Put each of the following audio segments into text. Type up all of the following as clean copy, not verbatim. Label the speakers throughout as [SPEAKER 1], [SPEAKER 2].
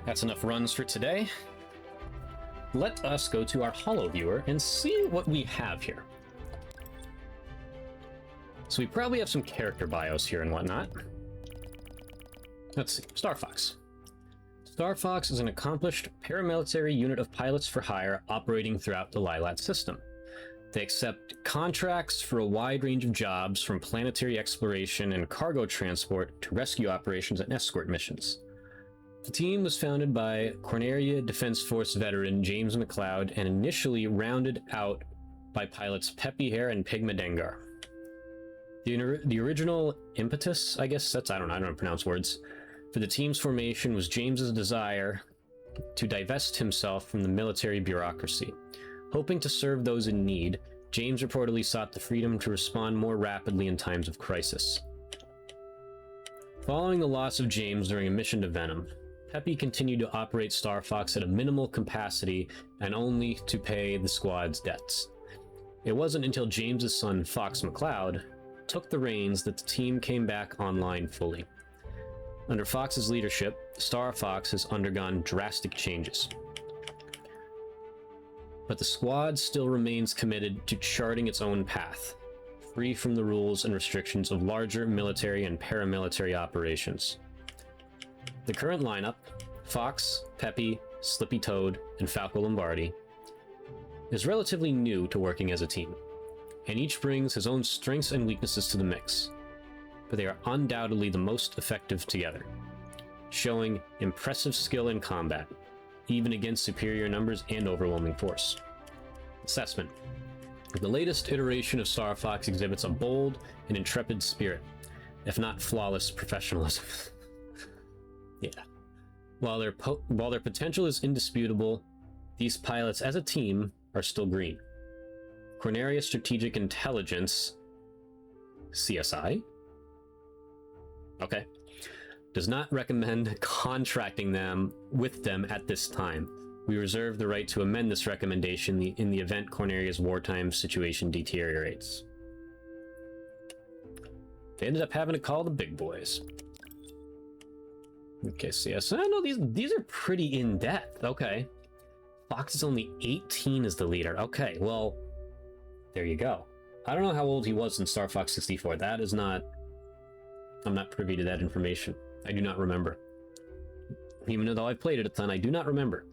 [SPEAKER 1] That's enough runs for today. Let us go to our Holoviewer and see what we have here. So we probably have some character bios here and whatnot. Let's see. Star Fox. Star Fox is an accomplished paramilitary unit of pilots for hire operating throughout the Lilat system. They accept contracts for a wide range of jobs, from planetary exploration and cargo transport to rescue operations and escort missions. The team was founded by Corneria Defense Force veteran James McLeod and initially rounded out by pilots Peppy Hare and Pigma Dengar. The original impetus, I guess I don't know how to pronounce words, for the team's formation was James's desire to divest himself from the military bureaucracy. Hoping to serve those in need, James reportedly sought the freedom to respond more rapidly in times of crisis. Following the loss of James during a mission to Venom, Peppy continued to operate Star Fox at a minimal capacity and only to pay the squad's debts. It wasn't until James's son, Fox McCloud, took the reins that the team came back online fully. Under Fox's leadership, Star Fox has undergone drastic changes. But the squad still remains committed to charting its own path, free from the rules and restrictions of larger military and paramilitary operations. The current lineup, Fox, Peppy, Slippy Toad, and Falco Lombardi, is relatively new to working as a team, and each brings his own strengths and weaknesses to the mix, but they are undoubtedly the most effective together, showing impressive skill in combat, even against superior numbers and overwhelming force. Assessment. The latest iteration of Star Fox exhibits a bold and intrepid spirit, if not flawless professionalism. Yeah. While their potential is indisputable, these pilots as a team are still green. Corneria Strategic Intelligence, CSI? Okay. Does not recommend contracting with them at this time. We reserve the right to amend this recommendation in the event Corneria's wartime situation deteriorates. They ended up having to call the big boys. Okay, CSI. No, these are pretty in-depth. Okay. Fox is only 18 as the leader. Okay, well, there you go. I don't know how old he was in Star Fox 64. That is not... I'm not privy to that information. I do not remember. Even though I've played it a ton, I do not remember.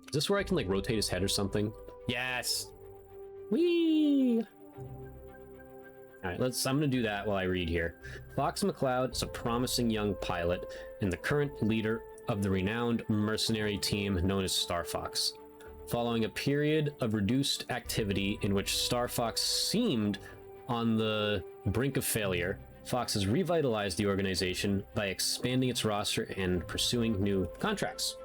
[SPEAKER 1] Is this where I can, like, rotate his head or something? Yes! Whee! Alright, I'm gonna do that while I read here. Fox McCloud is a promising young pilot and the current leader of the renowned mercenary team known as Star Fox. Following a period of reduced activity in which Star Fox seemed on the brink of failure, Fox has revitalized the organization by expanding its roster and pursuing new contracts.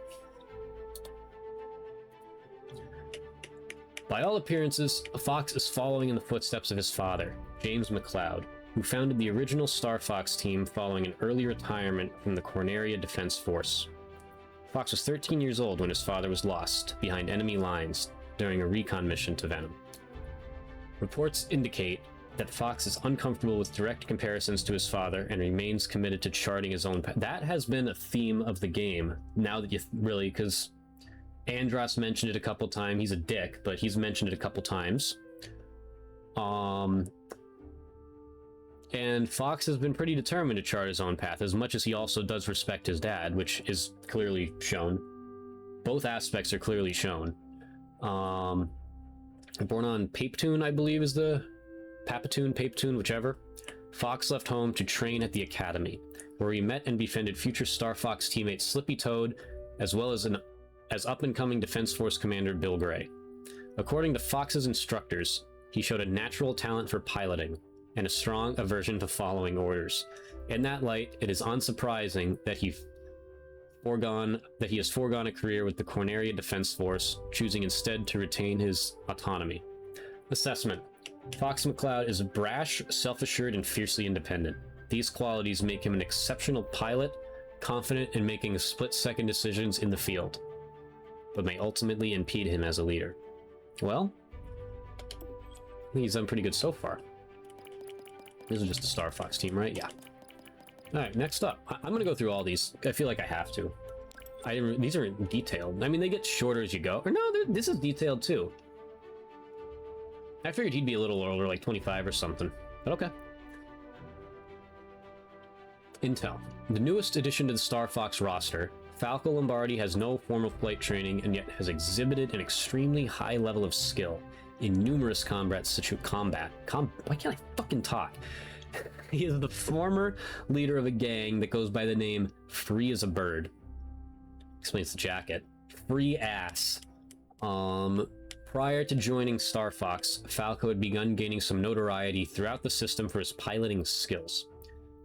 [SPEAKER 1] By all appearances, Fox is following in the footsteps of his father, James McLeod, who founded the original Star Fox team following an early retirement from the Corneria Defense Force. Fox was 13 years old when his father was lost behind enemy lines during a recon mission to Venom. Reports indicate that Fox is uncomfortable with direct comparisons to his father and remains committed to charting his own path. That has been a theme of the game, now that you really, because Andros mentioned it a couple times. He's a dick, but he's mentioned it a couple times. And Fox has been pretty determined to chart his own path, as much as he also does respect his dad, which is clearly shown. Both aspects are clearly shown. Born on Papetoon, I believe is the... Papetoon, whichever. Fox left home to train at the Academy, where he met and befriended future Star Fox teammate Slippy Toad, as well as up-and-coming Defense Force Commander Bill Gray. According to Fox's instructors, he showed a natural talent for piloting and a strong aversion to following orders. In that light, it is unsurprising that he has foregone a career with the Corneria Defense Force, choosing instead to retain his autonomy. Assessment. Fox McCloud is brash, self-assured, and fiercely independent. These qualities make him an exceptional pilot, confident in making split-second decisions in the field, but may ultimately impede him as a leader. Well, I think he's done pretty good so far. This is just a Star Fox team, right? Yeah. Alright, next up. I'm going to go through all these. I feel like I have to. These aren't detailed. I mean, they get shorter as you go. Or no, this is detailed too. I figured he'd be a little older, like 25 or something. But okay. Intel. The newest addition to the Star Fox roster, Falco Lombardi has no formal flight training and yet has exhibited an extremely high level of skill in numerous why can't I fucking talk? He is the former leader of a gang that goes by the name Free as a Bird. Explains the jacket. Free ass. Prior to joining Star Fox, Falco had begun gaining some notoriety throughout the system for his piloting skills.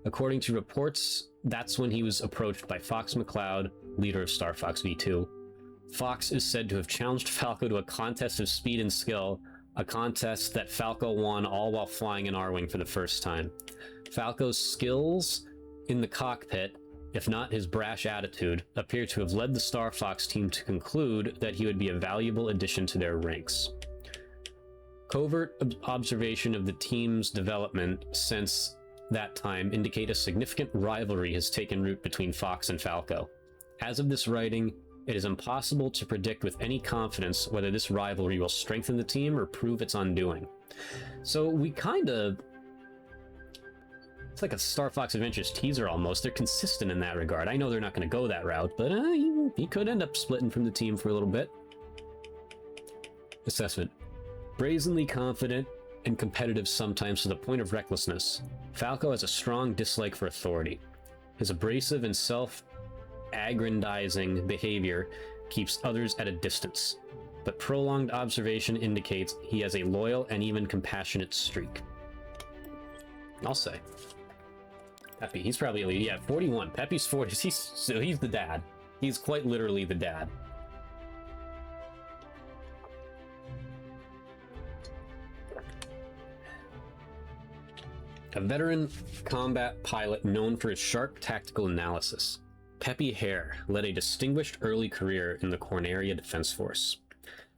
[SPEAKER 1] According to reports, that's when he was approached by Fox McCloud, leader of Star Fox V2. Fox is said to have challenged Falco to a contest of speed and skill, a contest that Falco won all while flying an R-Wing for the first time. Falco's skills in the cockpit, if not his brash attitude, appear to have led the Star Fox team to conclude that he would be a valuable addition to their ranks. Covert observation of the team's development since that time indicate a significant rivalry has taken root between Fox and Falco. As of this writing, it is impossible to predict with any confidence whether this rivalry will strengthen the team or prove its undoing. So we kinda... It's like a Star Fox Adventures teaser almost. They're consistent in that regard. I know they're not going to go that route, but he could end up splitting from the team for a little bit. Assessment. Brazenly confident and competitive sometimes to the point of recklessness, Falco has a strong dislike for authority. His abrasive and self-aggrandizing behavior keeps others at a distance, but prolonged observation indicates he has a loyal and even compassionate streak. I'll say. Peppy, he's probably, yeah, 41. Peppy's 40. He's the dad. He's quite literally the dad. A veteran combat pilot known for his sharp tactical analysis, Peppy Hare led a distinguished early career in the Corneria Defense Force.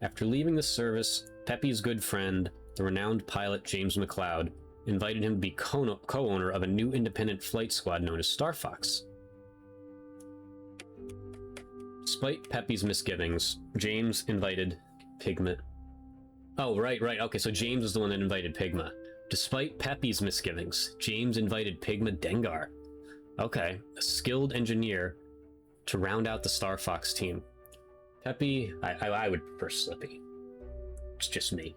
[SPEAKER 1] After leaving the service, Peppy's good friend, the renowned pilot James McCloud, invited him to be co-owner of a new independent flight squad known as Star Fox. Despite Peppy's misgivings, James invited Pigma. Oh, right. Okay, so James was the one that invited Pigma. Despite Peppy's misgivings, James invited Pigma Dengar. Okay, a skilled engineer to round out the Star Fox team. Peppy, I would prefer Slippy. It's just me.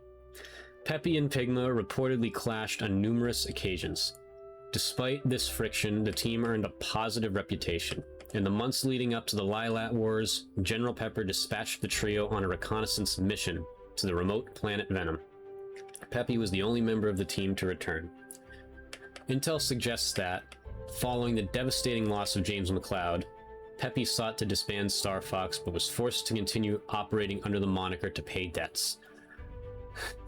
[SPEAKER 1] Peppy and Pigma reportedly clashed on numerous occasions. Despite this friction, the team earned a positive reputation. In the months leading up to the Lilat Wars, General Pepper dispatched the trio on a reconnaissance mission to the remote planet Venom. Peppy was the only member of the team to return. Intel suggests that, following the devastating loss of James McCloud, Peppy sought to disband Star Fox but was forced to continue operating under the moniker to pay debts.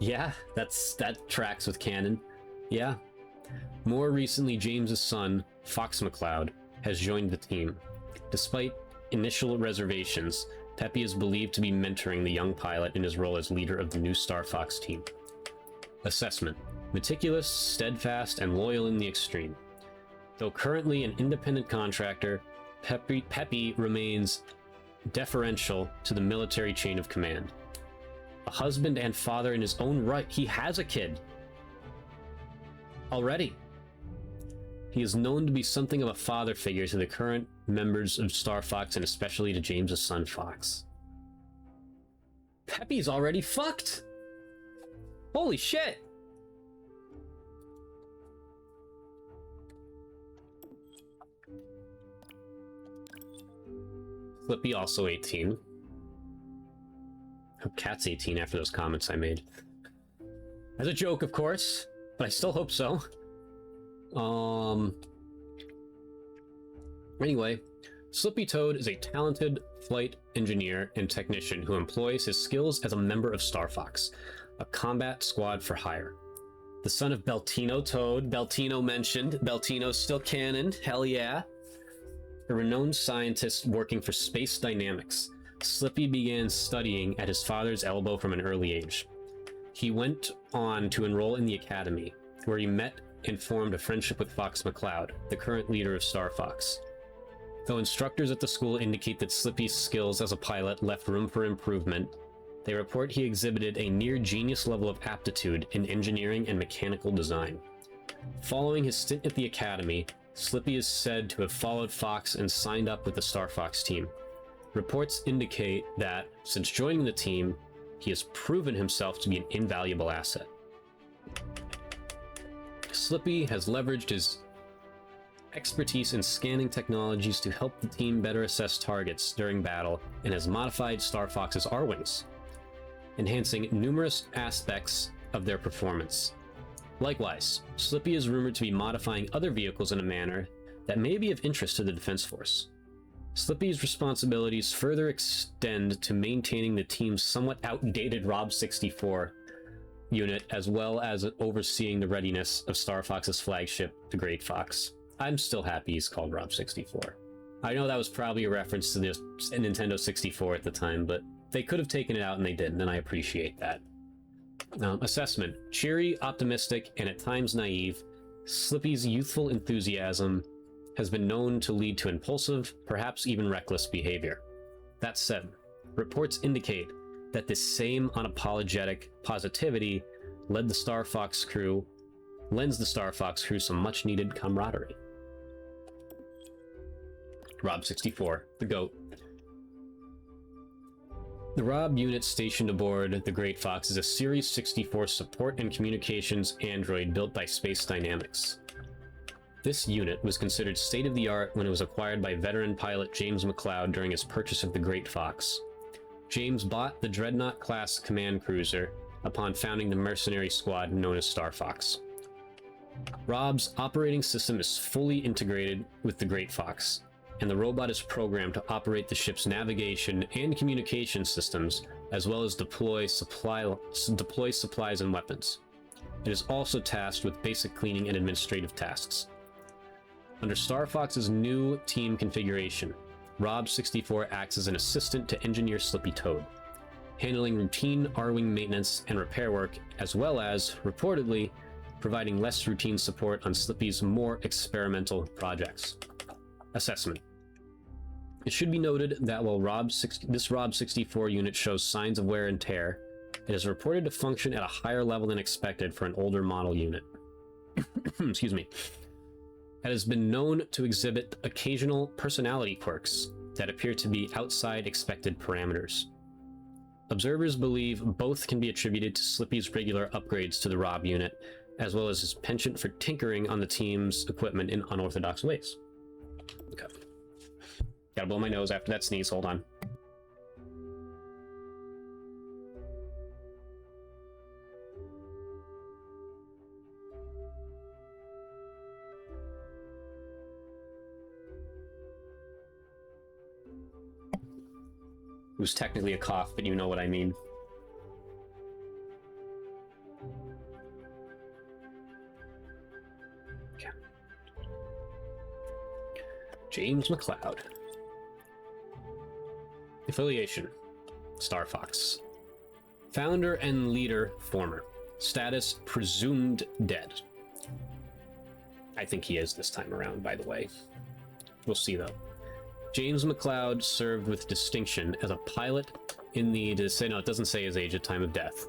[SPEAKER 1] Yeah, that tracks with canon. Yeah. More recently, James's son, Fox McCloud, has joined the team. Despite initial reservations, Peppy is believed to be mentoring the young pilot in his role as leader of the new Star Fox team. Assessment. Meticulous, steadfast, and loyal in the extreme. Though currently an independent contractor, Peppy remains deferential to the military chain of command. A husband and father in his own right. He has a kid. Already. He is known to be something of a father figure to the current members of Star Fox and especially to James's son Fox. Peppy's already fucked! Holy shit! Flippy also 18. Hope Cat's 18 after those comments I made. As a joke, of course, but I still hope so. Anyway, Slippy Toad is a talented flight engineer and technician who employs his skills as a member of Star Fox, a combat squad for hire. The son of Beltino Toad, Beltino mentioned, Beltino's still canon, hell yeah. A renowned scientist working for Space Dynamics, Slippy began studying at his father's elbow from an early age. He went on to enroll in the academy, where he met and formed a friendship with Fox McCloud, the current leader of Star Fox. Though instructors at the school indicate that Slippy's skills as a pilot left room for improvement, they report he exhibited a near-genius level of aptitude in engineering and mechanical design. Following his stint at the academy, Slippy is said to have followed Fox and signed up with the Star Fox team. Reports indicate that, since joining the team, he has proven himself to be an invaluable asset. Slippy has leveraged his expertise in scanning technologies to help the team better assess targets during battle and has modified Star Fox's R-Wings, enhancing numerous aspects of their performance. Likewise, Slippy is rumored to be modifying other vehicles in a manner that may be of interest to the Defense Force. Slippy's responsibilities further extend to maintaining the team's somewhat outdated Rob 64 unit, as well as overseeing the readiness of Star Fox's flagship, the Great Fox. I'm still happy he's called Rob 64. I know that was probably a reference to the Nintendo 64 at the time, but they could have taken it out and they didn't, and I appreciate that. Assessment. Cheery, optimistic, and at times naive, Slippy's youthful enthusiasm has been known to lead to impulsive, perhaps even reckless behavior. That said, reports indicate that this same unapologetic positivity lends the Star Fox crew some much-needed camaraderie. Rob 64, the GOAT. The Rob unit stationed aboard the Great Fox is a Series 64 support and communications android built by Space Dynamics. This unit was considered state-of-the-art when it was acquired by veteran pilot James McLeod during his purchase of the Great Fox. James bought the Dreadnought-class command cruiser upon founding the mercenary squad known as Star Fox. Rob's operating system is fully integrated with the Great Fox, and the robot is programmed to operate the ship's navigation and communication systems, as well as deploy supplies and weapons. It is also tasked with basic cleaning and administrative tasks. Under Star Fox's new team configuration, Rob 64 acts as an assistant to Engineer Slippy Toad, handling routine R-Wing maintenance and repair work, as well as, reportedly, providing less routine support on Slippy's more experimental projects. Assessment. It should be noted that while this Rob 64 unit shows signs of wear and tear, it is reported to function at a higher level than expected for an older model unit. Excuse me. It has been known to exhibit occasional personality quirks that appear to be outside expected parameters. Observers believe both can be attributed to Slippy's regular upgrades to the Rob unit, as well as his penchant for tinkering on the team's equipment in unorthodox ways. Okay. Gotta blow my nose after that sneeze, hold on. It was technically a cough, but you know what I mean. Okay. James McLeod. Affiliation: Star Fox. Founder and leader, former. Status: presumed dead. I think he is this time around, by the way. We'll see, though. James McLeod served with distinction as a pilot in the... No, it doesn't say his age at time of death.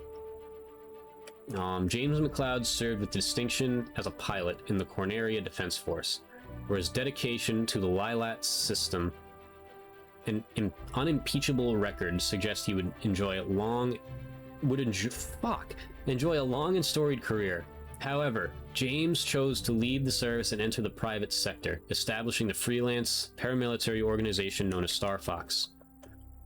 [SPEAKER 1] James McLeod served with distinction as a pilot in the Corneria Defense Force, where his dedication to the Lilat system and unimpeachable record suggests he would enjoy a long and storied career. However, James chose to leave the service and enter the private sector, establishing the freelance paramilitary organization known as Star Fox.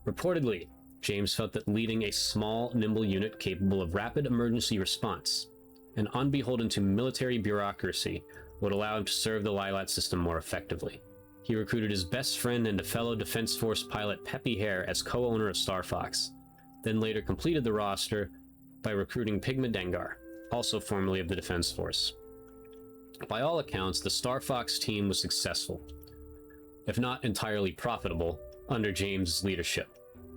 [SPEAKER 1] Reportedly, James felt that leading a small, nimble unit capable of rapid emergency response and unbeholden to military bureaucracy would allow him to serve the Lilat system more effectively. He recruited his best friend and a fellow Defense Force pilot, Peppy Hare, as co-owner of Star Fox, then later completed the roster by recruiting Pigma Dengar, also formerly of the Defense Force. By all accounts, the Star Fox team was successful, if not entirely profitable, under James' leadership.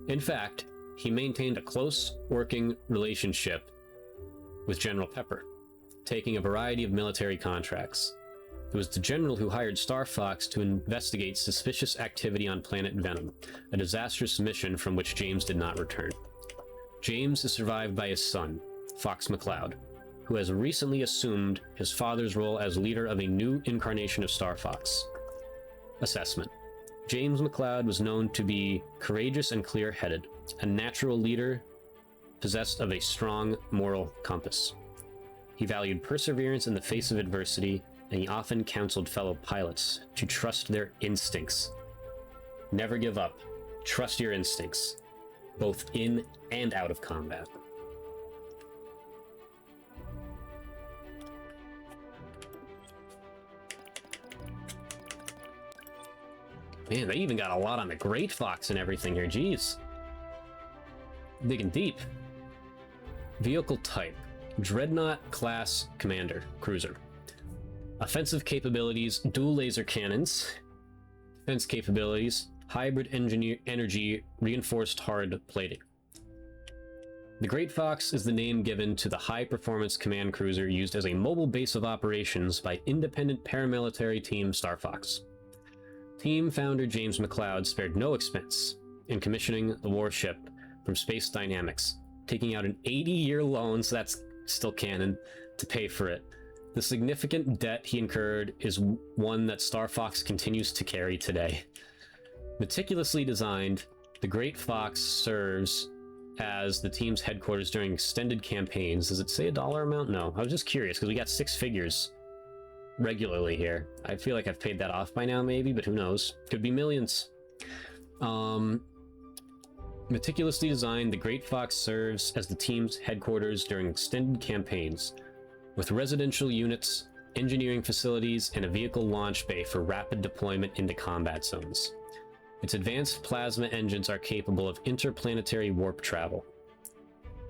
[SPEAKER 1] In fact, he maintained a close working relationship with General Pepper, taking a variety of military contracts. It was the general who hired Star Fox to investigate suspicious activity on planet Venom, a disastrous mission from which James did not return. James is survived by his son, Fox McCloud, who has recently assumed his father's role as leader of a new incarnation of Star Fox. Assessment. James McCloud was known to be courageous and clear-headed, a natural leader possessed of a strong moral compass. He valued perseverance in the face of adversity, and he often counseled fellow pilots to trust their instincts. Never give up. Trust your instincts, both in and out of combat. Man, they even got a lot on the Great Fox and everything here. Jeez. Digging deep. Vehicle type. Dreadnought class commander cruiser. Offensive capabilities, dual laser cannons. Defense capabilities, hybrid energy reinforced hard plating. The Great Fox is the name given to the high-performance command cruiser used as a mobile base of operations by independent paramilitary team Star Fox. Team founder James McCloud spared no expense in commissioning the warship from Space Dynamics, taking out an 80-year loan, so that's still canon, to pay for it. The significant debt he incurred is one that Star Fox continues to carry today. Meticulously designed, the Great Fox serves as the team's headquarters during extended campaigns. Does it say a dollar amount? No, I was just curious because we got 6 figures regularly here. I feel like I've paid that off by now, maybe, but who knows? Could be millions. Meticulously designed, the Great Fox serves as the team's headquarters during extended campaigns, with residential units, engineering facilities, and a vehicle launch bay for rapid deployment into combat zones. Its advanced plasma engines are capable of interplanetary warp travel.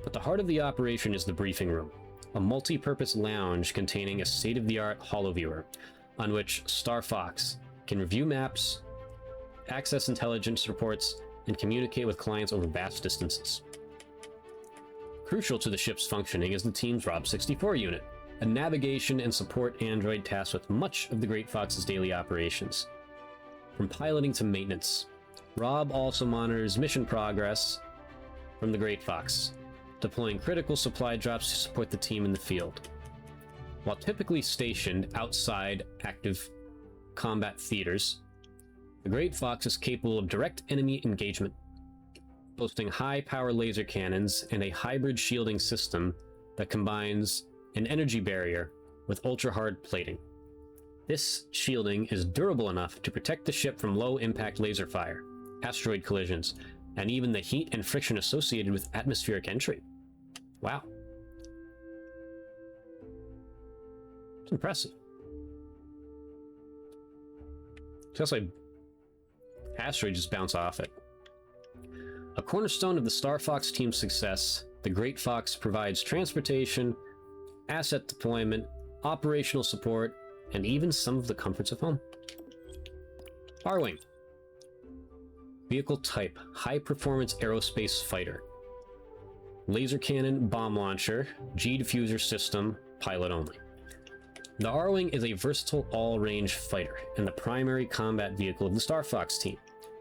[SPEAKER 1] But the heart of the operation is the briefing room, a multi-purpose lounge containing a state-of-the-art Holoviewer, on which Star Fox can review maps, access intelligence reports, and communicate with clients over vast distances. Crucial to the ship's functioning is the team's Rob 64 unit, a navigation and support android tasked with much of the Great Fox's daily operations. From piloting to maintenance, Rob also monitors mission progress from the Great Fox, deploying critical supply drops to support the team in the field. While typically stationed outside active combat theaters, the Great Fox is capable of direct enemy engagement, boasting high-power laser cannons and a hybrid shielding system that combines an energy barrier with ultra-hard plating. This shielding is durable enough to protect the ship from low-impact laser fire, asteroid collisions, and even the heat and friction associated with atmospheric entry. Wow. It's impressive. Just like asteroids just bounce off it. A cornerstone of the Star Fox team's success, the Great Fox provides transportation, asset deployment, operational support, and even some of the comforts of home. R-Wing. Vehicle type, high-performance aerospace fighter. Laser cannon, bomb launcher, G-diffuser system, pilot only. The R-Wing is a versatile all-range fighter and the primary combat vehicle of the Star Fox team.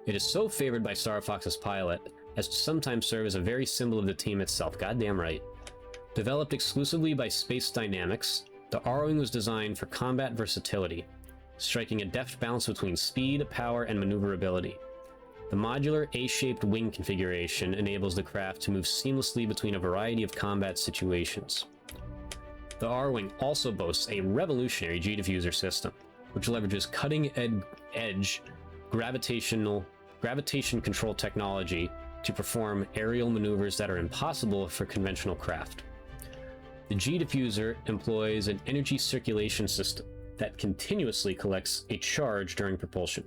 [SPEAKER 1] It is so favored by Star Fox's pilot as to sometimes serve as a very symbol of the team itself. Goddamn right. Developed exclusively by Space Dynamics, the R-Wing was designed for combat versatility, striking a deft balance between speed, power, and maneuverability. The modular A-shaped wing configuration enables the craft to move seamlessly between a variety of combat situations. The R-Wing also boasts a revolutionary G-diffuser system, which leverages cutting-edge gravitation control technology to perform aerial maneuvers that are impossible for conventional craft. The G-diffuser employs an energy circulation system that continuously collects a charge during propulsion.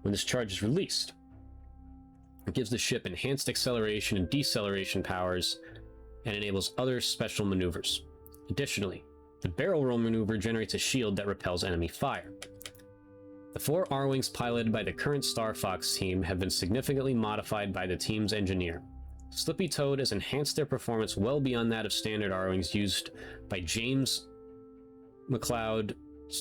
[SPEAKER 1] When this charge is released, it gives the ship enhanced acceleration and deceleration powers and enables other special maneuvers. Additionally, the barrel roll maneuver generates a shield that repels enemy fire. The 4 R-Wings piloted by the current Star Fox team have been significantly modified by the team's engineer. Slippy Toad has enhanced their performance well beyond that of standard R-Wings used by James McCloud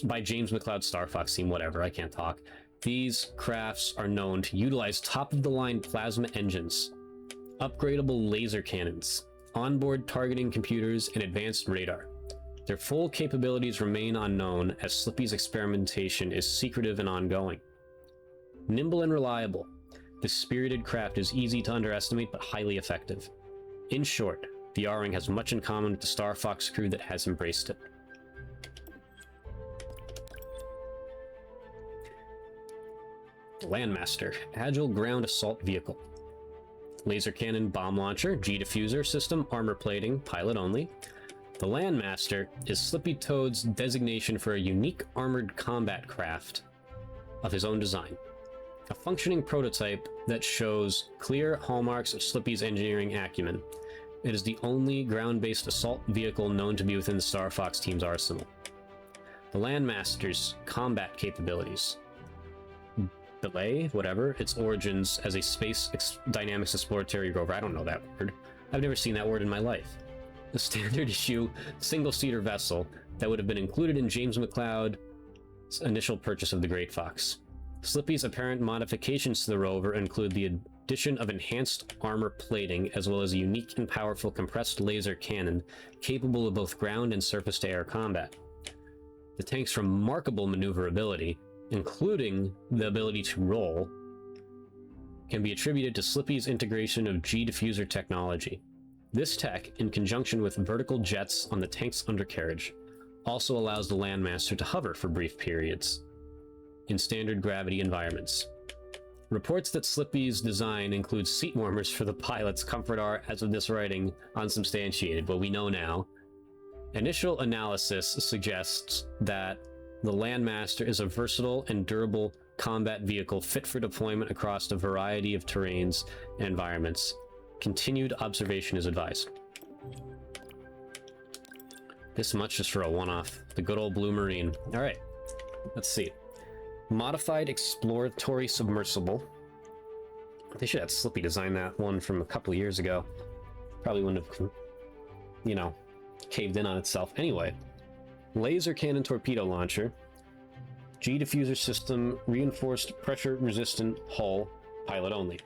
[SPEAKER 1] by James McLeod Star Fox team, whatever, I can't talk. These crafts are known to utilize top-of-the-line plasma engines, upgradable laser cannons, onboard targeting computers, and advanced radar. Their full capabilities remain unknown, as Slippy's experimentation is secretive and ongoing. Nimble and reliable, this spirited craft is easy to underestimate but highly effective. In short, the R-Wing has much in common with the Star Fox crew that has embraced it. Landmaster, agile ground assault vehicle. Laser cannon, bomb launcher, G-diffuser system, armor plating, pilot only. The Landmaster is Slippy Toad's designation for a unique armored combat craft of his own design. A functioning prototype that shows clear hallmarks of Slippy's engineering acumen. It is the only ground-based assault vehicle known to be within the Star Fox team's arsenal. The Landmaster's combat capabilities. Delay, whatever, its origins as a space dynamics exploratory rover. I don't know that word. I've never seen that word in my life. A standard issue single-seater vessel that would have been included in James McLeod's initial purchase of the Great Fox. Slippy's apparent modifications to the rover include the addition of enhanced armor plating, as well as a unique and powerful compressed laser cannon capable of both ground and surface-to-air combat. The tank's remarkable maneuverability, including the ability to roll, can be attributed to Slippy's integration of G-diffuser technology. This tech, in conjunction with vertical jets on the tank's undercarriage, also allows the Landmaster to hover for brief periods in standard gravity environments. Reports that Slippy's design includes seat warmers for the pilot's comfort are, as of this writing, unsubstantiated, but we know now. Initial analysis suggests that the Landmaster is a versatile and durable combat vehicle fit for deployment across a variety of terrains and environments. Continued observation is advised. This much just for a one-off. The good old Blue Marine. Alright, let's see. Modified exploratory submersible. They should have Slippy design that one from a couple of years ago. Probably wouldn't have, you know, caved in on itself. Anyway, laser cannon torpedo launcher, G-diffuser system, reinforced pressure-resistant hull, pilot only.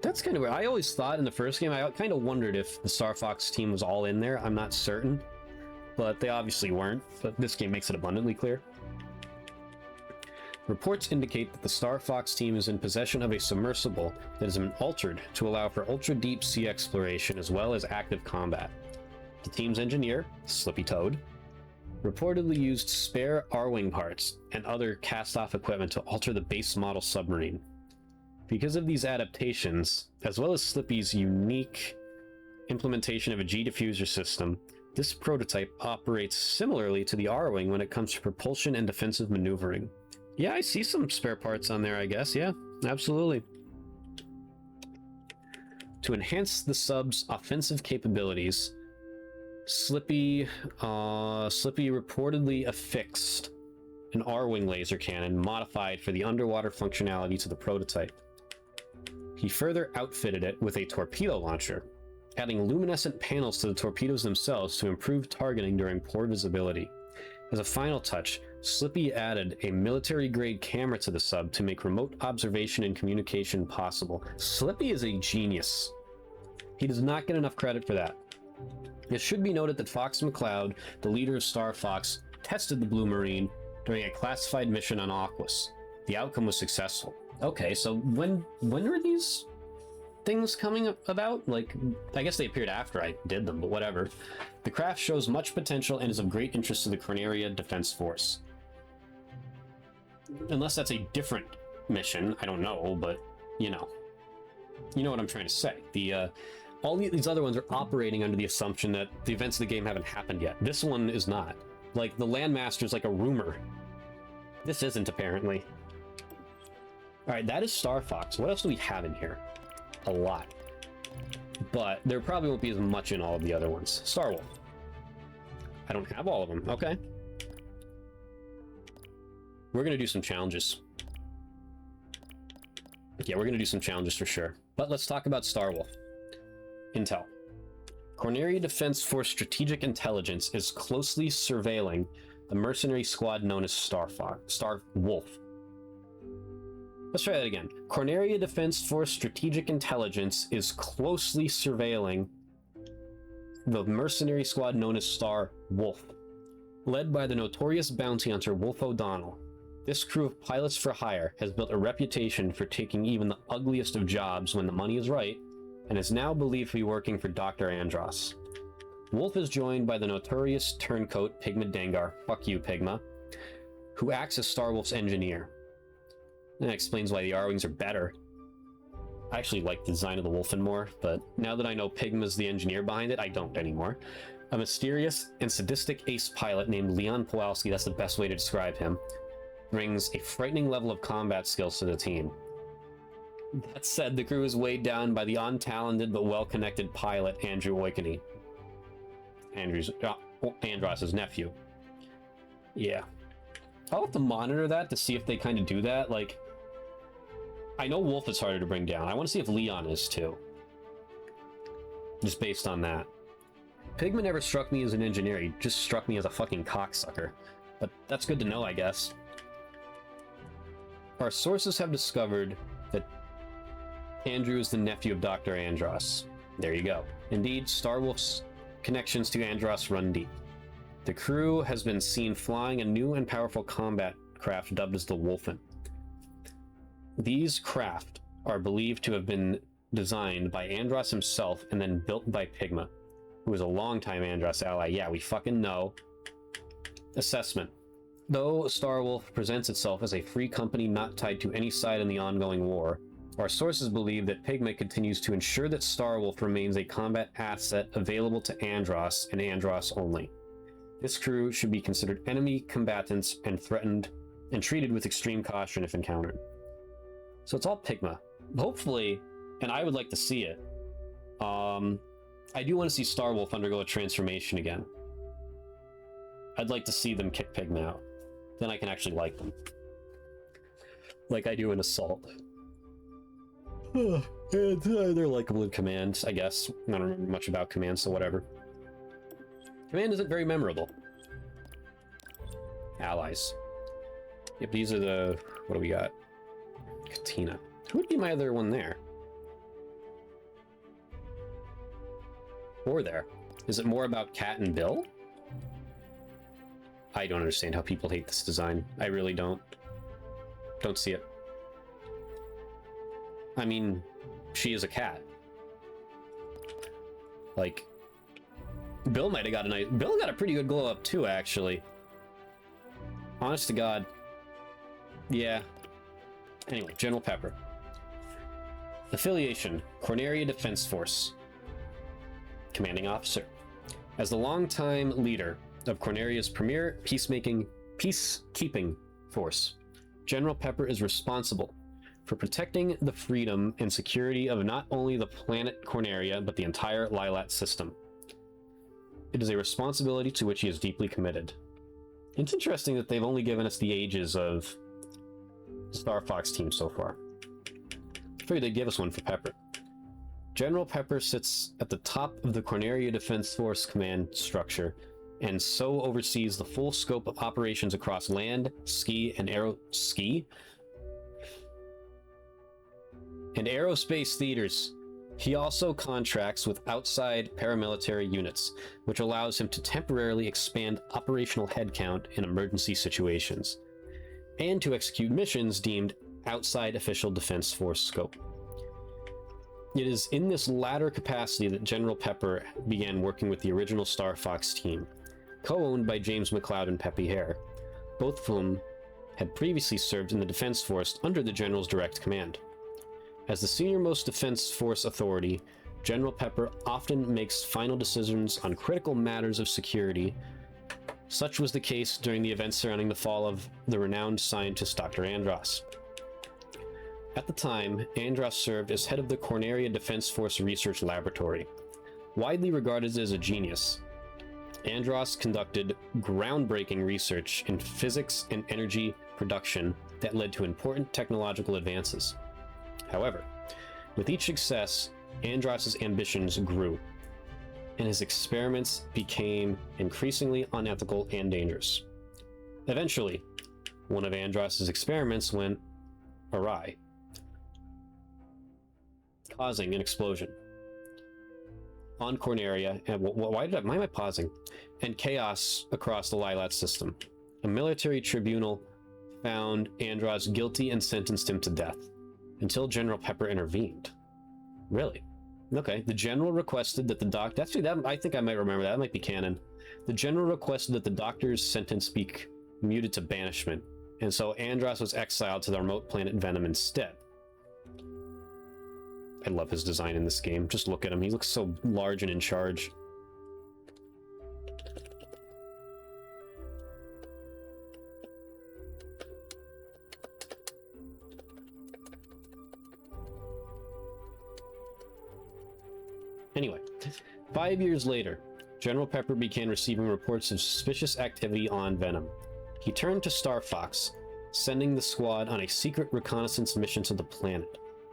[SPEAKER 1] That's kind of weird. I always thought in the first game, I kind of wondered if the Star Fox team was all in there. I'm not certain, but they obviously weren't. But this game makes it abundantly clear. Reports indicate that the Star Fox team is in possession of a submersible that has been altered to allow for ultra-deep sea exploration as well as active combat. The team's engineer, Slippy Toad, reportedly used spare R-Wing parts and other cast-off equipment to alter the base model submarine. Because of these adaptations, as well as Slippy's unique implementation of a G-diffuser system, this prototype operates similarly to the R-Wing when it comes to propulsion and defensive maneuvering. Yeah, I see some spare parts on there, I guess. Yeah, absolutely. To enhance the sub's offensive capabilities, Slippy reportedly affixed an R-Wing laser cannon modified for the underwater functionality to the prototype. He further outfitted it with a torpedo launcher, adding luminescent panels to the torpedoes themselves to improve targeting during poor visibility. As a final touch, Slippy added a military-grade camera to the sub to make remote observation and communication possible. Slippy is a genius. He does not get enough credit for that. It should be noted that Fox McCloud, the leader of Star Fox, tested the Blue Marine during a classified mission on Aquas. The outcome was successful. Okay, so when were these things coming about? Like, I guess they appeared after I did them, but whatever. The craft shows much potential and is of great interest to the Corneria Defense Force. Unless that's a different mission, I don't know, but you know what I'm trying to say. All these other ones are operating under the assumption that the events of the game haven't happened yet. This one is not. Like, the Landmaster's like a rumor. This isn't, apparently. Alright, that is Star Fox. What else do we have in here? A lot. But there probably won't be as much in all of the other ones. Star Wolf. I don't have all of them. Okay. We're going to do some challenges. Yeah, we're going to do some challenges for sure. But let's talk about Star Wolf. Intel. Corneria Defense Force Strategic Intelligence is closely surveilling the mercenary squad known as Star Wolf. Let's try that again. Corneria Defense Force Strategic Intelligence is closely surveilling the mercenary squad known as Star Wolf, led by the notorious bounty hunter Wolf O'Donnell. This crew of pilots for hire has built a reputation for taking even the ugliest of jobs when the money is right, and is now believed to be working for Dr. Andros. Wolf is joined by the notorious turncoat Pigma Dengar, fuck you Pigma, who acts as Star Wolf's engineer. That explains why the R-Wings are better. I actually like the design of the Wolfen more, but now that I know Pigma's the engineer behind it, I don't anymore. A mysterious and sadistic ace pilot named Leon Pawlowski, that's the best way to describe him, brings a frightening level of combat skills to the team. That said, the crew is weighed down by the untalented but well-connected pilot Andrew Oikany. Andros' nephew. Yeah. I'll have to monitor that to see if they kind of do that. Like, I know Wolf is harder to bring down. I want to see if Leon is too. Just based on that. Pigma never struck me as an engineer, he just struck me as a fucking cocksucker. But that's good to know, I guess. Our sources have discovered that Andrew is the nephew of Dr. Andros. There you go. Indeed, Star Wolf's connections to Andros run deep. The crew has been seen flying a new and powerful combat craft dubbed as the Wolfen. These craft are believed to have been designed by Andros himself and then built by Pigma, who is a longtime Andros ally. Yeah, we fucking know. Assessment. Though Star Wolf presents itself as a free company not tied to any side in the ongoing war, our sources believe that Pigma continues to ensure that Star Wolf remains a combat asset available to Andros and Andros only. This crew should be considered enemy combatants and threatened and treated with extreme caution if encountered. So it's all Pigma. Hopefully, and I would like to see it, I do want to see Star Wolf undergo a transformation again. I'd like to see them kick Pigma out. Then I can actually like them. Like I do in Assault. And they're likable in Command, I guess. I don't remember much about Command, so whatever. Command isn't very memorable. Allies. Yep, these are the... What do we got? Katina. Who would be my other one there? Or there. Is it more about Kat and Bill? I don't understand how people hate this design. I really don't. Don't see it. I mean, she is a cat. Like, Bill might have got a nice... Bill got a pretty good glow up too, actually. Honest to God. Yeah. Anyway, General Pepper. Affiliation, Corneria Defense Force. Commanding Officer. As the longtime leader of Corneria's premier peacekeeping force, General Pepper is responsible for protecting the freedom and security of not only the planet Corneria, but the entire Lilat system. It is a responsibility to which he is deeply committed. It's interesting that they've only given us the ages of Star Fox team so far. I figured they'd give us one for Pepper. General Pepper sits at the top of the Corneria Defense Force command structure and so oversees the full scope of operations across land, sea, and aerospace theaters. He also contracts with outside paramilitary units, which allows him to temporarily expand operational headcount in emergency situations, and to execute missions deemed outside official defense force scope. It is in this latter capacity that General Pepper began working with the original Star Fox team, co-owned by James McLeod and Peppy Hare, both of whom had previously served in the Defense Force under the General's direct command. As the senior-most Defense Force authority, General Pepper often makes final decisions on critical matters of security. Such was the case during the events surrounding the fall of the renowned scientist Dr. Andros. At the time, Andros served as head of the Corneria Defense Force Research Laboratory. Widely regarded as a genius, Andros conducted groundbreaking research in physics and energy production that led to important technological advances. However, with each success, Andros' ambitions grew, and his experiments became increasingly unethical and dangerous. Eventually, one of Andros's experiments went awry, causing an explosion on Corneria, and why am I pausing? And chaos across the Lilat system. A military tribunal found Andros guilty and sentenced him to death, until General Pepper intervened. Really? Okay. The general requested that the doctor... Actually, that, I think I might remember that. That might be canon. The general requested that the doctor's sentence be commuted to banishment, and so Andros was exiled to the remote planet Venom instead. I love his design in this game. Just look at him. He looks so large and in charge. Anyway, 5 years later, General Pepper began receiving reports of suspicious activity on Venom. He turned to Star Fox, sending the squad on a secret reconnaissance mission to the planet.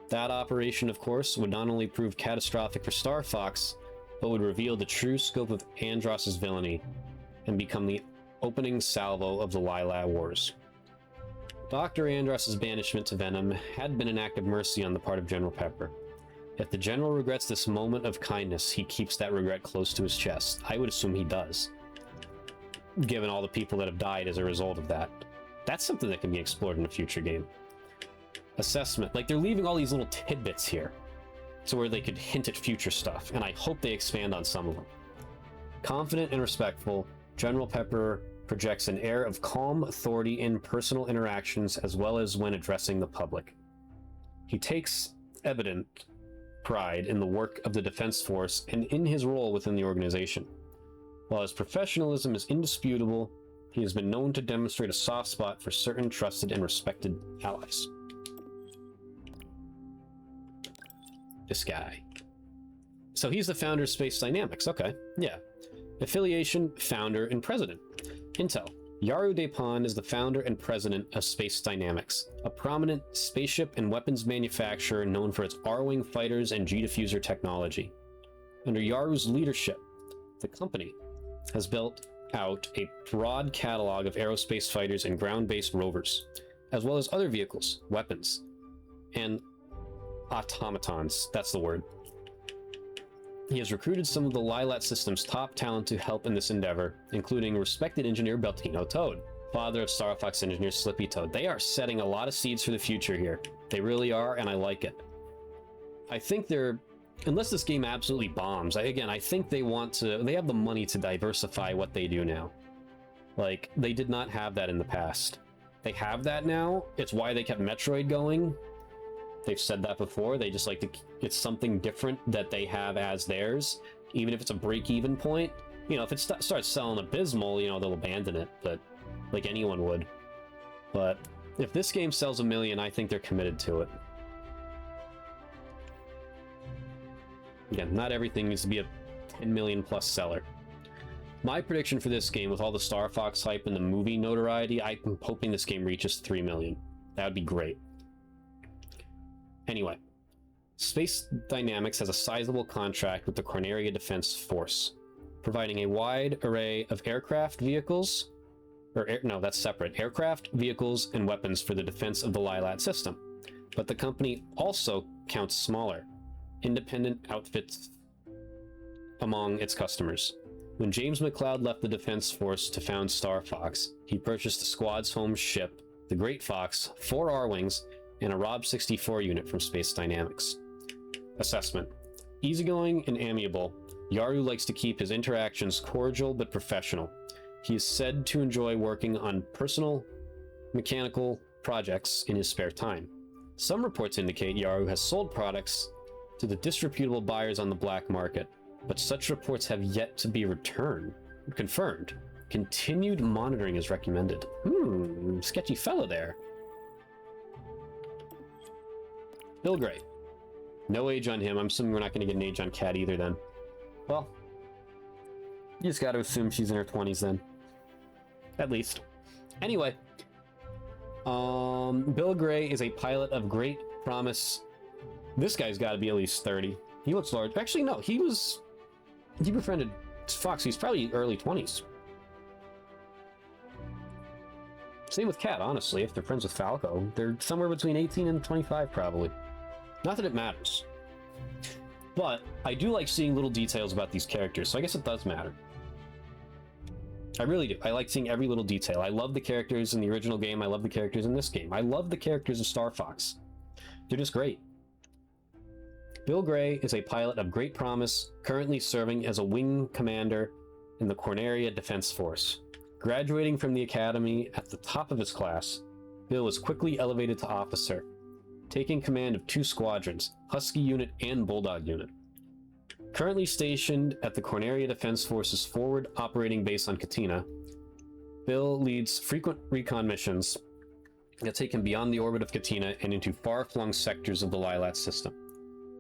[SPEAKER 1] That operation, of course, would not only prove catastrophic for Star Fox, but would reveal the true scope of Andros's villainy and become the opening salvo of the Lilat Wars. Dr. Andros's banishment to Venom had been an act of mercy on the part of General Pepper. If the General regrets this moment of kindness, he keeps that regret close to his chest. I would assume he does, given all the people that have died as a result of that. That's something that can be explored in a future game. Assessment. Like, they're leaving all these little tidbits here to where they could hint at future stuff, and I hope they expand on some of them. Confident and respectful, General Pepper projects an air of calm authority in personal interactions as well as when addressing the public. He takes evident pride in the work of the Defense Force and in his role within the organization. While his professionalism is indisputable, he has been known to demonstrate a soft spot for certain trusted and respected allies. This guy. So he's the founder of Space Dynamics. Okay, yeah. Affiliation, founder, and president. Intel. Yaru Depon is the founder and president of Space Dynamics, a prominent spaceship and weapons manufacturer known for its R-Wing fighters and G-diffuser technology. Under Yaru's leadership, the company has built out a broad catalog of aerospace fighters and ground-based rovers, as well as other vehicles, weapons, and automatons. That's the word. He has recruited some of the Lilat system's top talent to help in this endeavor, including respected engineer Beltino Toad, father of Star Fox engineer Slippy Toad. They are setting a lot of seeds for the future here. They really are, and I like it. I think they're... Unless this game absolutely bombs, I think they want to... They have the money to diversify what they do now. Like, they did not have that in the past. They have that now. It's why they kept Metroid going. They've said that before. They just like to... It's something different that they have as theirs. Even if it's a break-even point. You know, if it starts selling abysmal, you know, they'll abandon it. But, like anyone would. But, if this game sells 1 million, I think they're committed to it. Again, not everything needs to be a 10 million plus seller. My prediction for this game, with all the Star Fox hype and the movie notoriety, I'm hoping this game reaches 3 million. That would be great. Anyway, Space Dynamics has a sizable contract with the Corneria Defense Force, providing a wide array of aircraft vehicles, no, that's separate, aircraft, vehicles, and weapons for the defense of the Lilat system. But the company also counts smaller, independent outfits among its customers. When James McLeod left the Defense Force to found Star Fox, he purchased the squad's home ship, the Great Fox, 4 R-Wings, and a Rob 64 unit from Space Dynamics. Assessment. Easygoing and amiable, Yaru likes to keep his interactions cordial but professional. He is said to enjoy working on personal mechanical projects in his spare time. Some reports indicate Yaru has sold products to the disreputable buyers on the black market, but such reports have yet to be confirmed. Continued monitoring is recommended. Sketchy fellow there. Bill Gray. No age on him. I'm assuming we're not going to get an age on Cat either then. Well, you just got to assume she's in her 20s then. At least. Anyway. Bill Gray is a pilot of great promise. This guy's got to be at least 30. He looks large. Actually, no. He befriended Fox. He's probably early 20s. Same with Cat, honestly. If they're friends with Falco, they're somewhere between 18 and 25, probably. Not that it matters. But I do like seeing little details about these characters, so I guess it does matter. I really do. I like seeing every little detail. I love the characters in the original game. I love the characters in this game. I love the characters of Star Fox. They're just great. Bill Gray is a pilot of great promise, currently serving as a wing commander in the Corneria Defense Force. Graduating from the academy at the top of his class, Bill was quickly elevated to officer, taking command of 2 squadrons, Husky Unit and Bulldog Unit. Currently stationed at the Corneria Defense Force's forward operating base on Katina, Bill leads frequent recon missions that take him beyond the orbit of Katina and into far-flung sectors of the Lilat system.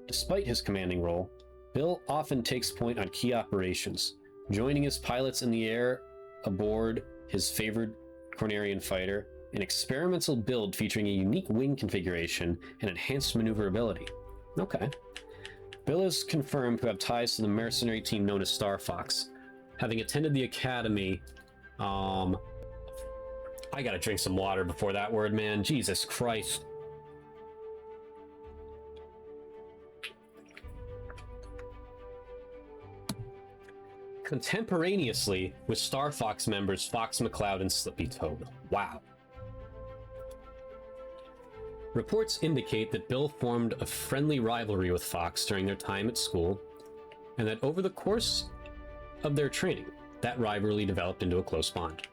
[SPEAKER 1] Despite his commanding role, Bill often takes point on key operations, joining his pilots in the air aboard his favored Cornerian fighter, an experimental build featuring a unique wing configuration and enhanced maneuverability. Okay. Bill is confirmed to have ties to the mercenary team known as Star Fox. Having attended the academy, I gotta drink some water before that word, man. Jesus Christ. Contemporaneously with Star Fox members Fox McCloud and Slippy Toad. Wow. Reports indicate that Bill formed a friendly rivalry with Fox during their time at school, and that over the course of their training, that rivalry developed into a close bond.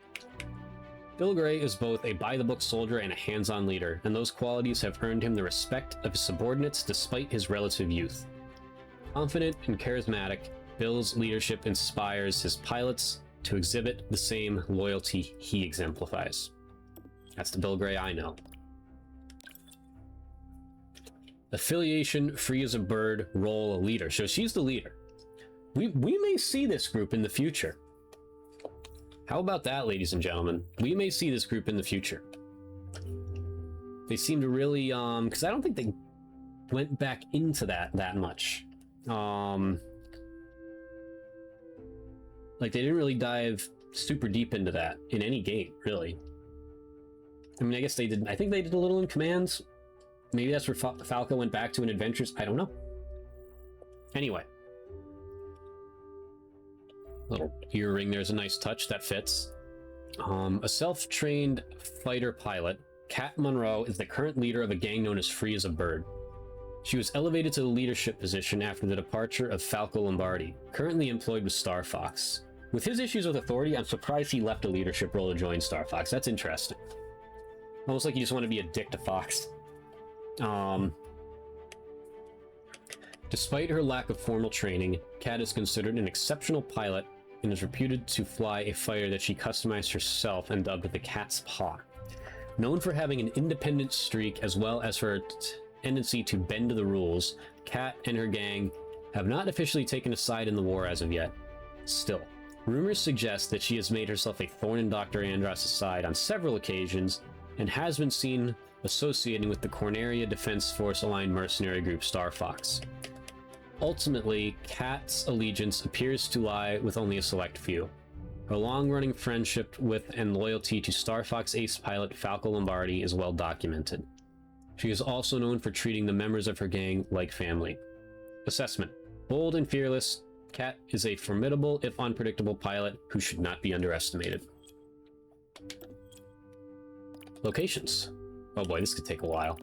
[SPEAKER 1] Bill Gray is both a by-the-book soldier and a hands-on leader, and those qualities have earned him the respect of his subordinates despite his relative youth. Confident and charismatic, Bill's leadership inspires his pilots to exhibit the same loyalty he exemplifies. That's the Bill Gray I know. Affiliation, free as a bird, role, a leader. So she's the leader. We may see this group in the future. How about that, ladies and gentlemen? We may see this group in the future. They seem to really, because I don't think they went back into that much. Like, they didn't really dive super deep into that in any game, really. I mean, I guess they did. I think they did a little in Commands. Maybe that's where Falco went back to in Adventures. I don't know. Anyway. Little earring, there's a nice touch that fits. A self-trained fighter pilot, Kat Monroe is the current leader of a gang known as Free as a Bird. She was elevated to the leadership position after the departure of Falco Lombardi, currently employed with Star Fox. With his issues with authority, I'm surprised he left a leadership role to join Star Fox. That's interesting. Almost like you just want to be a dick to Fox. Despite her lack of formal training, Kat is considered an exceptional pilot and is reputed to fly a fighter that she customized herself and dubbed the Cat's Paw. Known for having an independent streak as well as her tendency to bend to the rules, Kat and her gang have not officially taken a side in the war as of yet. Still, rumors suggest that she has made herself a thorn in Dr. Andros' side on several occasions and has been seen associating with the Corneria Defense Force aligned mercenary group Star Fox. Ultimately, Kat's allegiance appears to lie with only a select few. Her long-running friendship with and loyalty to Star Fox ace pilot Falco Lombardi is well documented. She is also known for treating the members of her gang like family. Assessment: bold and fearless, Kat is a formidable, if unpredictable pilot who should not be underestimated. Locations. Oh boy, this could take a while.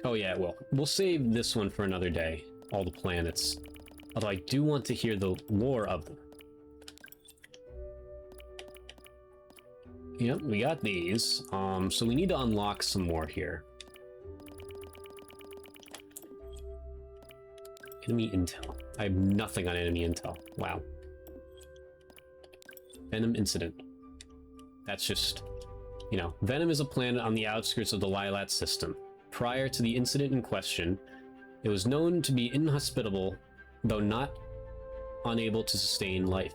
[SPEAKER 1] Oh yeah, it will. We'll save this one for another day, all the planets. Although I do want to hear the lore of them. Yep, we got these. So we need to unlock some more here. Enemy intel. I have nothing on enemy intel. Wow. Venom incident. That's just, you know, Venom is a planet on the outskirts of the Lilat system. Prior to the incident in question, it was known to be inhospitable, though not unable to sustain life.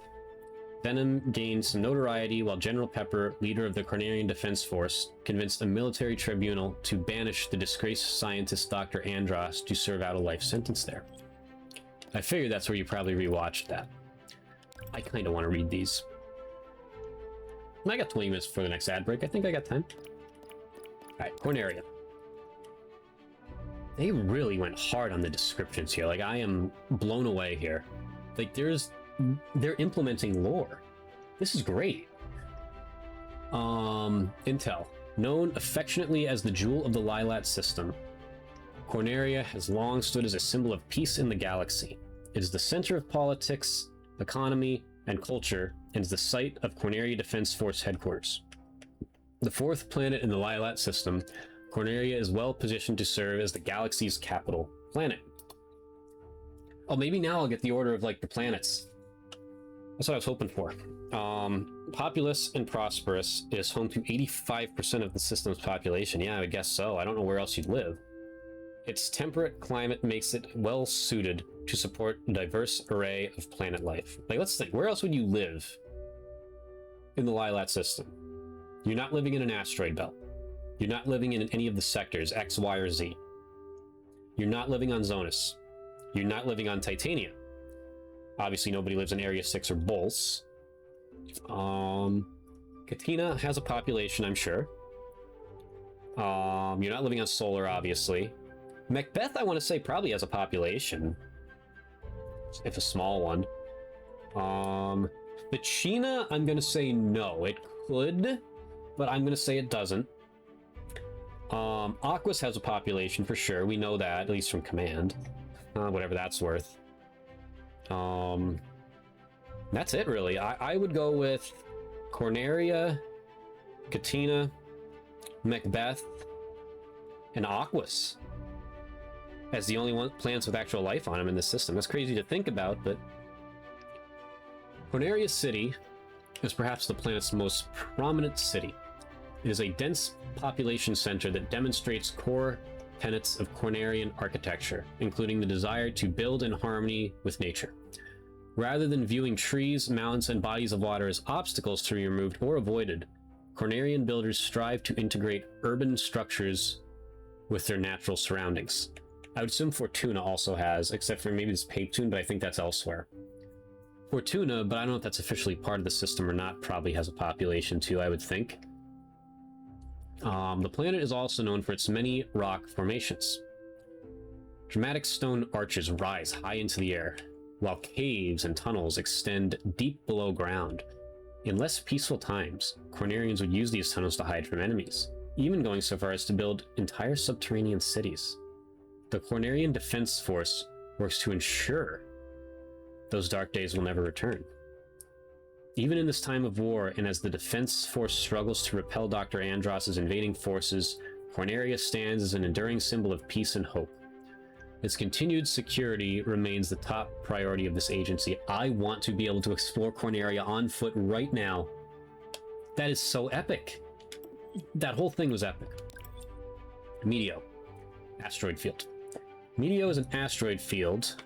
[SPEAKER 1] Venom gained some notoriety while General Pepper, leader of the Cornerian Defense Force, convinced a military tribunal to banish the disgraced scientist Dr. Andros to serve out a life sentence there. I figured that's where you probably rewatched that. I kind of want to read these. I got 20 minutes before the next ad break. I think I got time. Alright, Corneria. They really went hard on the descriptions here. Like, I am blown away here. Like, they're implementing lore. This is great. Intel. Known affectionately as the Jewel of the Lilat system, Corneria has long stood as a symbol of peace in the galaxy. It is the center of politics, economy, and culture, and is the site of Corneria Defense Force headquarters. The fourth planet in the Lilat system, Corneria is well positioned to serve as the galaxy's capital planet. Oh, maybe now I'll get the order of, like, the planets. That's what I was hoping for. Populous and prosperous, it is home to 85% of the system's population. Yeah, I would guess so. I don't know where else you'd live. Its temperate climate makes it well suited to support a diverse array of planet life. Like, let's think, where else would you live in the Lilat system? You're not living in an asteroid belt. You're not living in any of the sectors, X, Y, or Z. You're not living on Zonus. You're not living on Titania. Obviously, nobody lives in Area 6 or Bolse. Katina has a population, I'm sure. You're not living on Solar, obviously. Macbeth, I want to say, probably has a population. If a small one. Bachina, I'm going to say no. It could, but I'm going to say it doesn't. Aquas has a population for sure. We know that, at least from command. Whatever that's worth. That's it, really. I would go with Corneria, Katina, Macbeth, and Aquas as the only planets with actual life on them in this system. That's crazy to think about, but Corneria City is perhaps the planet's most prominent city. It is a dense population center that demonstrates core tenets of Cornerian architecture, including the desire to build in harmony with nature. Rather than viewing trees, mountains, and bodies of water as obstacles to be removed or avoided, Cornerian builders strive to integrate urban structures with their natural surroundings. I would assume Fortuna also has, except for maybe this Paytune, but I think that's elsewhere. Fortuna, but I don't know if that's officially part of the system or not, probably has a population too, I would think. The planet is also known for its many rock formations. Dramatic stone arches rise high into the air, while caves and tunnels extend deep below ground. In less peaceful times, Cornerians would use these tunnels to hide from enemies, even going so far as to build entire subterranean cities. The Cornerian Defense Force works to ensure those dark days will never return. Even in this time of war, and as the Defense Force struggles to repel Dr. Andross's invading forces, Corneria stands as an enduring symbol of peace and hope. Its continued security remains the top priority of this agency. I want to be able to explore Corneria on foot right now. That is so epic. That whole thing was epic. Meteo. Asteroid field. Meteo is an asteroid field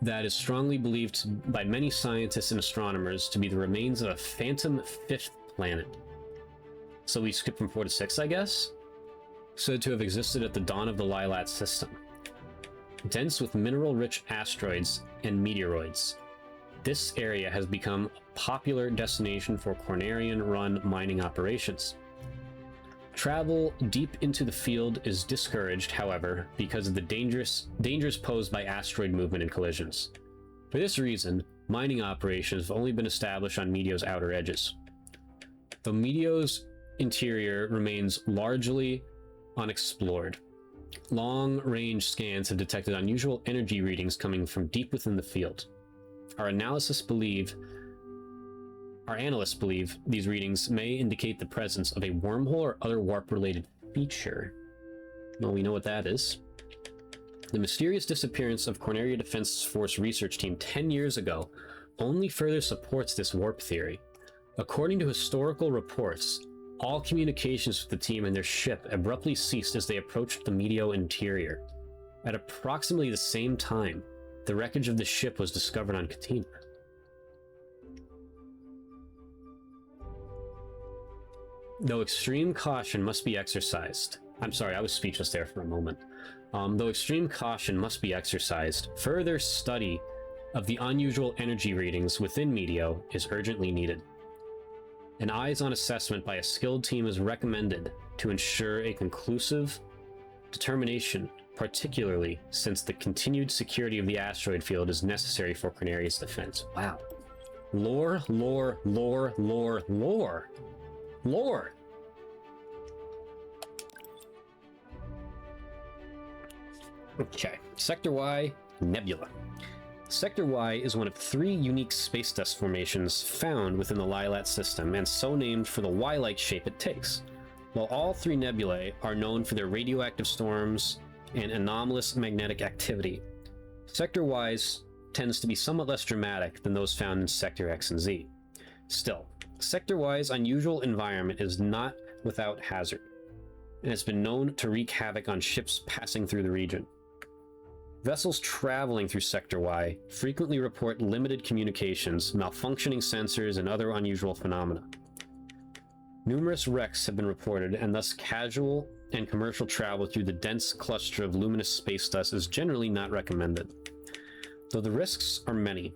[SPEAKER 1] that is strongly believed by many scientists and astronomers to be the remains of a phantom fifth planet. So we skip from 4 to 6, I guess? Said to have existed at the dawn of the Lilat system. Dense with mineral-rich asteroids and meteoroids, this area has become a popular destination for Cornerian-run mining operations. Travel deep into the field is discouraged, however, because of the dangers posed by asteroid movement and collisions. For this reason, mining operations have only been established on Meteo's outer edges. Though Meteo's interior remains largely unexplored, long-range scans have detected unusual energy readings coming from deep within the field. Our analysts believe these readings may indicate the presence of a wormhole or other warp-related feature. Well, we know what that is. The mysterious disappearance of Corneria Defense Force research team 10 years ago only further supports this warp theory. According to historical reports, all communications with the team and their ship abruptly ceased as they approached the Meteo interior. At approximately the same time, the wreckage of the ship was discovered on Katina. Though extreme caution must be exercised. I'm sorry, I was speechless there for a moment. Though extreme caution must be exercised, further study of the unusual energy readings within Meteo is urgently needed. An eyes-on assessment by a skilled team is recommended to ensure a conclusive determination, particularly since the continued security of the asteroid field is necessary for Corneria's defense. Wow. Lore, lore, lore, lore, lore. Lore! Okay. Sector Y, Nebula. Sector Y is one of 3 unique space dust formations found within the Lilat system, and so named for the Y-like shape it takes. While all 3 nebulae are known for their radioactive storms and anomalous magnetic activity, Sector Y's tends to be somewhat less dramatic than those found in Sector X and Z. Still, Sector Y's unusual environment is not without hazard, and has been known to wreak havoc on ships passing through the region. Vessels traveling through Sector Y frequently report limited communications, malfunctioning sensors, and other unusual phenomena. Numerous wrecks have been reported, and thus casual and commercial travel through the dense cluster of luminous space dust is generally not recommended. Though the risks are many,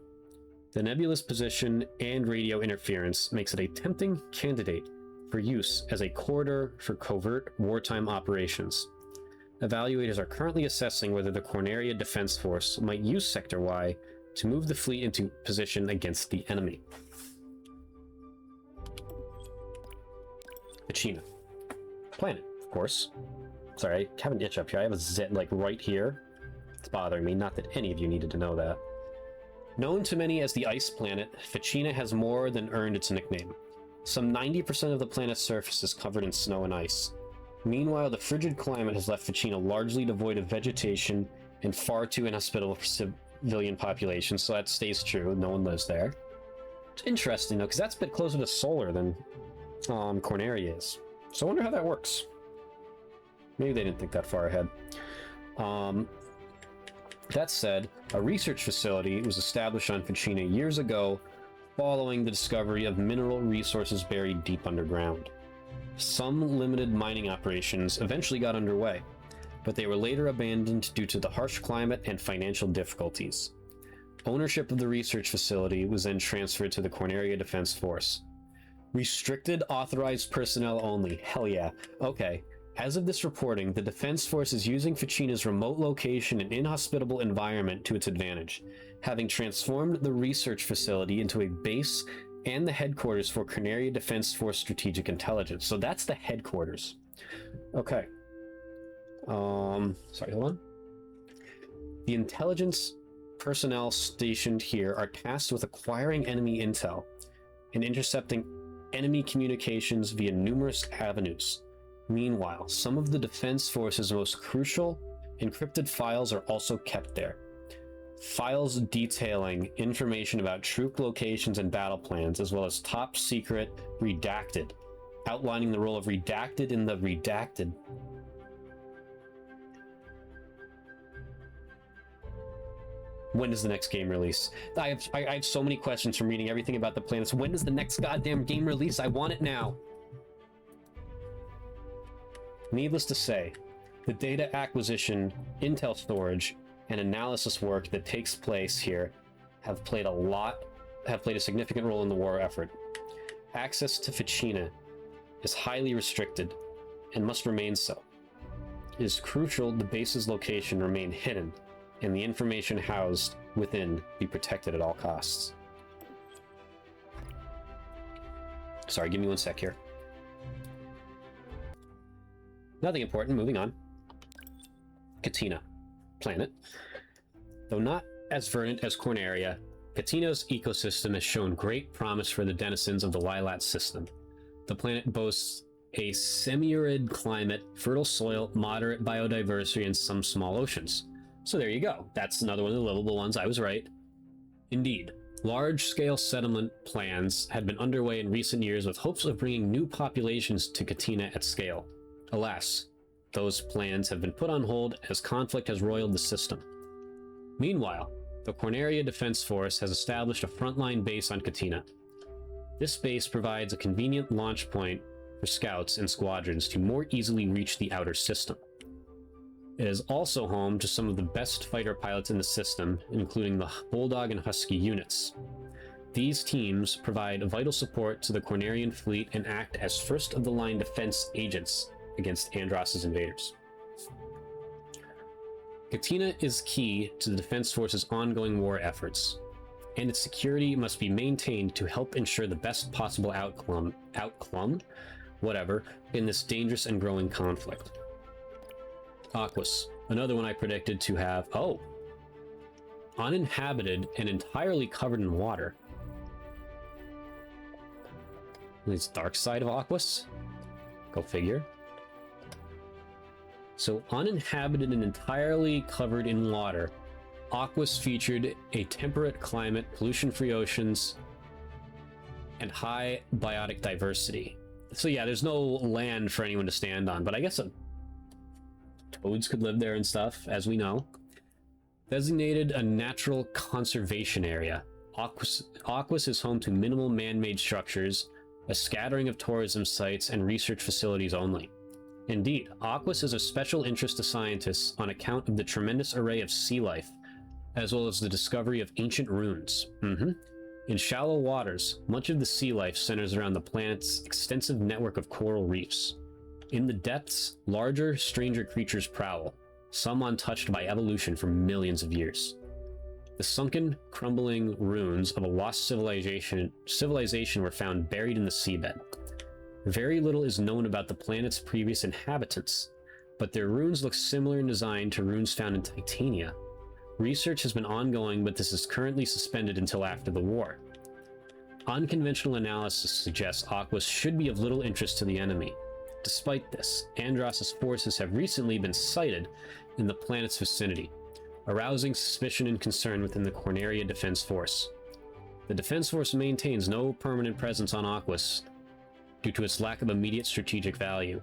[SPEAKER 1] the nebula's position and radio interference makes it a tempting candidate for use as a corridor for covert wartime operations. Evaluators are currently assessing whether the Corneria Defense Force might use Sector Y to move the fleet into position against the enemy. Pachina. Planet, of course. Sorry, I have an itch up here. I have a zit like right here. It's bothering me. Not that any of you needed to know that. Known to many as the Ice Planet, Pachina has more than earned its nickname. Some 90% of the planet's surface is covered in snow and ice. Meanwhile, the frigid climate has left Pachina largely devoid of vegetation and far too inhospitable for civilian populations, so that stays true. No one lives there. It's interesting, though, because that's a bit closer to solar than Corneria is. So I wonder how that works. Maybe they didn't think that far ahead. That said, a research facility was established on Pachina years ago following the discovery of mineral resources buried deep underground. Some limited mining operations eventually got underway, but they were later abandoned due to the harsh climate and financial difficulties. Ownership of the research facility was then transferred to the Corneria Defense Force. Restricted authorized personnel only. Hell yeah. Okay. As of this reporting, the Defense Force is using Pachina's remote location and inhospitable environment to its advantage, having transformed the research facility into a base and the headquarters for Corneria Defense Force Strategic Intelligence. So that's the headquarters. Okay. Sorry, hold on. The intelligence personnel stationed here are tasked with acquiring enemy intel and intercepting enemy communications via numerous avenues. Meanwhile, some of the Defense Force's most crucial encrypted files are also kept there. Files detailing information about troop locations and battle plans, as well as top secret redacted, outlining the role of redacted in the redacted. When does the next game release? I have so many questions from reading everything about the planets. When does the next goddamn game release? I want it now. Needless to say, the data acquisition, intel storage, and analysis work that takes place here have played a significant role in the war effort. Access to Pachina is highly restricted and must remain so. It is crucial the base's location remain hidden and the information housed within be protected at all costs. Sorry, give me one sec here. Nothing important, moving on. Katina, planet. Though not as verdant as Corneria, Katina's ecosystem has shown great promise for the denizens of the Lilat system. The planet boasts a semi-arid climate, fertile soil, moderate biodiversity, and some small oceans. So there you go. That's another one of the livable ones. I was right. Indeed, large-scale settlement plans had been underway in recent years with hopes of bringing new populations to Katina at scale. Alas, those plans have been put on hold as conflict has roiled the system. Meanwhile, the Corneria Defense Force has established a frontline base on Katina. This base provides a convenient launch point for scouts and squadrons to more easily reach the outer system. It is also home to some of the best fighter pilots in the system, including the Bulldog and Husky units. These teams provide vital support to the Cornerian fleet and act as first-of-the-line defense agents against Andross's invaders. Katina is key to the Defense Force's ongoing war efforts, and its security must be maintained to help ensure the best possible outcome in this dangerous and growing conflict. Aquas, another one I predicted to have, uninhabited and entirely covered in water. It's dark side of Aquas. Go figure. So uninhabited and entirely covered in water. Aquas featured a temperate climate, pollution-free oceans, and high biotic diversity. So yeah, there's no land for anyone to stand on, but I guess toads could live there and stuff, as we know. Designated a natural conservation area. Aquas is home to minimal man-made structures, a scattering of tourism sites, and research facilities only. Indeed, Aquas is of special interest to scientists on account of the tremendous array of sea life, as well as the discovery of ancient ruins. In shallow waters, much of the sea life centers around the planet's extensive network of coral reefs. In the depths, larger, stranger creatures prowl, some untouched by evolution for millions of years. The sunken, crumbling ruins of a lost civilization were found buried in the seabed. Very little is known about the planet's previous inhabitants, but their ruins look similar in design to ruins found in Titania. Research has been ongoing, but this is currently suspended until after the war. Unconventional analysis suggests Aquas should be of little interest to the enemy. Despite this, Andross's forces have recently been sighted in the planet's vicinity, arousing suspicion and concern within the Corneria Defense Force. The Defense Force maintains no permanent presence on Aquas due to its lack of immediate strategic value,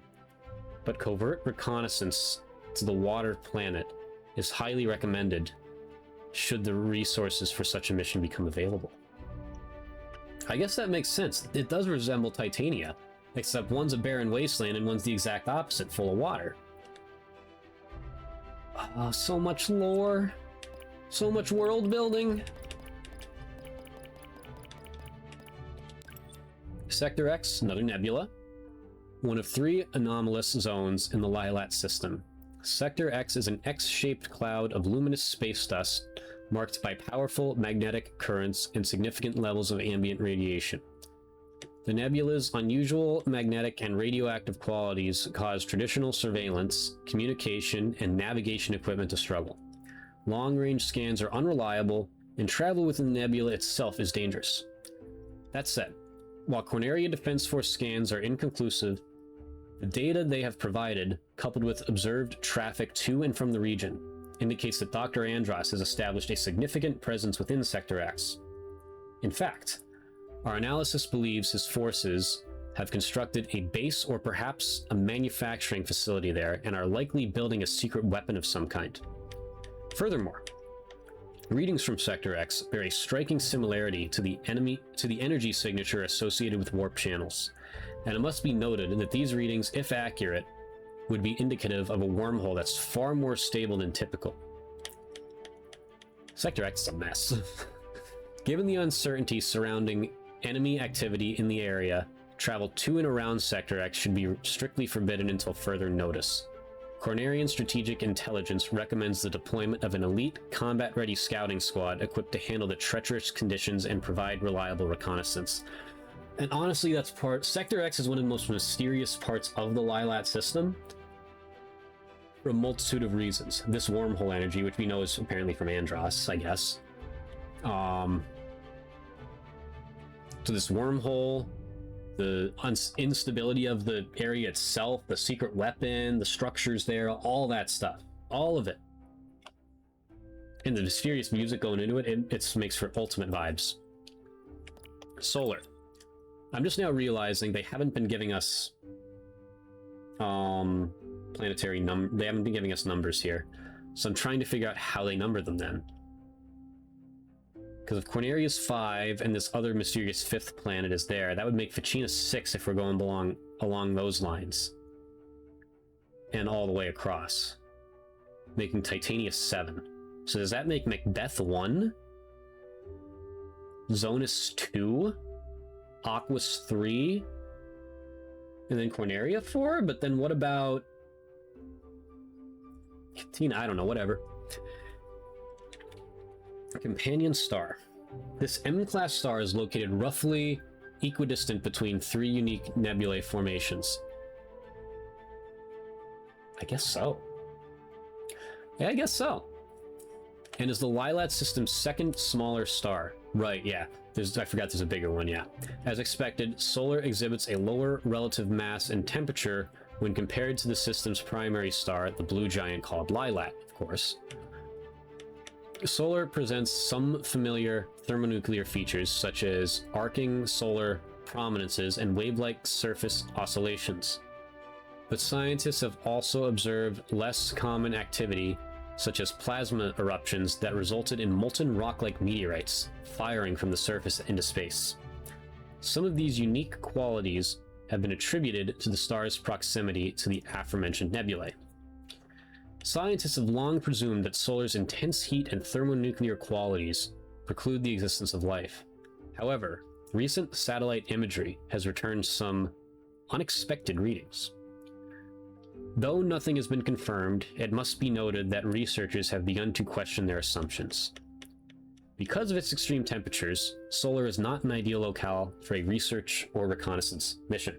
[SPEAKER 1] but covert reconnaissance to the water planet is highly recommended should the resources for such a mission become available. I guess that makes sense. It does resemble Titania, except one's a barren wasteland and one's the exact opposite, full of water. So much lore, so much world building. Sector X, another nebula, one of 3 anomalous zones in the Lilat system. Sector X is an X-shaped cloud of luminous space dust marked by powerful magnetic currents and significant levels of ambient radiation. The nebula's unusual magnetic and radioactive qualities cause traditional surveillance, communication, and navigation equipment to struggle. Long-range scans are unreliable, and travel within the nebula itself is dangerous. That said, while Corneria Defense Force scans are inconclusive, the data they have provided, coupled with observed traffic to and from the region, indicates that Dr. Andross has established a significant presence within Sector X. In fact, our analysis believes his forces have constructed a base or perhaps a manufacturing facility there and are likely building a secret weapon of some kind. Furthermore, readings from Sector X bear a striking similarity to the energy signature associated with warp channels, and it must be noted that these readings, if accurate, would be indicative of a wormhole that's far more stable than typical. Sector X is a mess. Given the uncertainty surrounding enemy activity in the area, travel to and around Sector X should be strictly forbidden until further notice. Cornerian Strategic Intelligence recommends the deployment of an elite, combat-ready scouting squad equipped to handle the treacherous conditions and provide reliable reconnaissance. And honestly, Sector X is one of the most mysterious parts of the Lilat system for a multitude of reasons. This wormhole energy, which we know is apparently from Andross, I guess. So this wormhole, the instability of the area itself, the secret weapon, the structures there, all that stuff, all of it. And the mysterious music going into it, it makes for ultimate vibes. Solar. I'm just now realizing they haven't been giving us planetary they haven't been giving us numbers here. So I'm trying to figure out how they number them then. Because if Corneria's 5 and this other mysterious 5th planet is there, that would make Ficina 6 if we're going along those lines. And all the way across. making Titania 7. So does that make Macbeth 1? Zonus 2? Aquas 3? And then Corneria 4? But then what about... Tina, I don't know, whatever. Companion star. This M-class star is located roughly equidistant between 3 unique nebulae formations. I guess so. Yeah, I guess so. And is the Lilat system's second smaller star. Right, yeah. I forgot there's a bigger one, yeah. As expected, Solar exhibits a lower relative mass and temperature when compared to the system's primary star, the blue giant called Lilat, of course. Solar presents some familiar thermonuclear features, such as arcing solar prominences and wave-like surface oscillations. But scientists have also observed less common activity, such as plasma eruptions that resulted in molten rock-like meteorites firing from the surface into space. Some of these unique qualities have been attributed to the star's proximity to the aforementioned nebulae. Scientists have long presumed that Solar's intense heat and thermonuclear qualities preclude the existence of life. However, recent satellite imagery has returned some unexpected readings. Though nothing has been confirmed, it must be noted that researchers have begun to question their assumptions. Because of its extreme temperatures, Solar is not an ideal locale for a research or reconnaissance mission.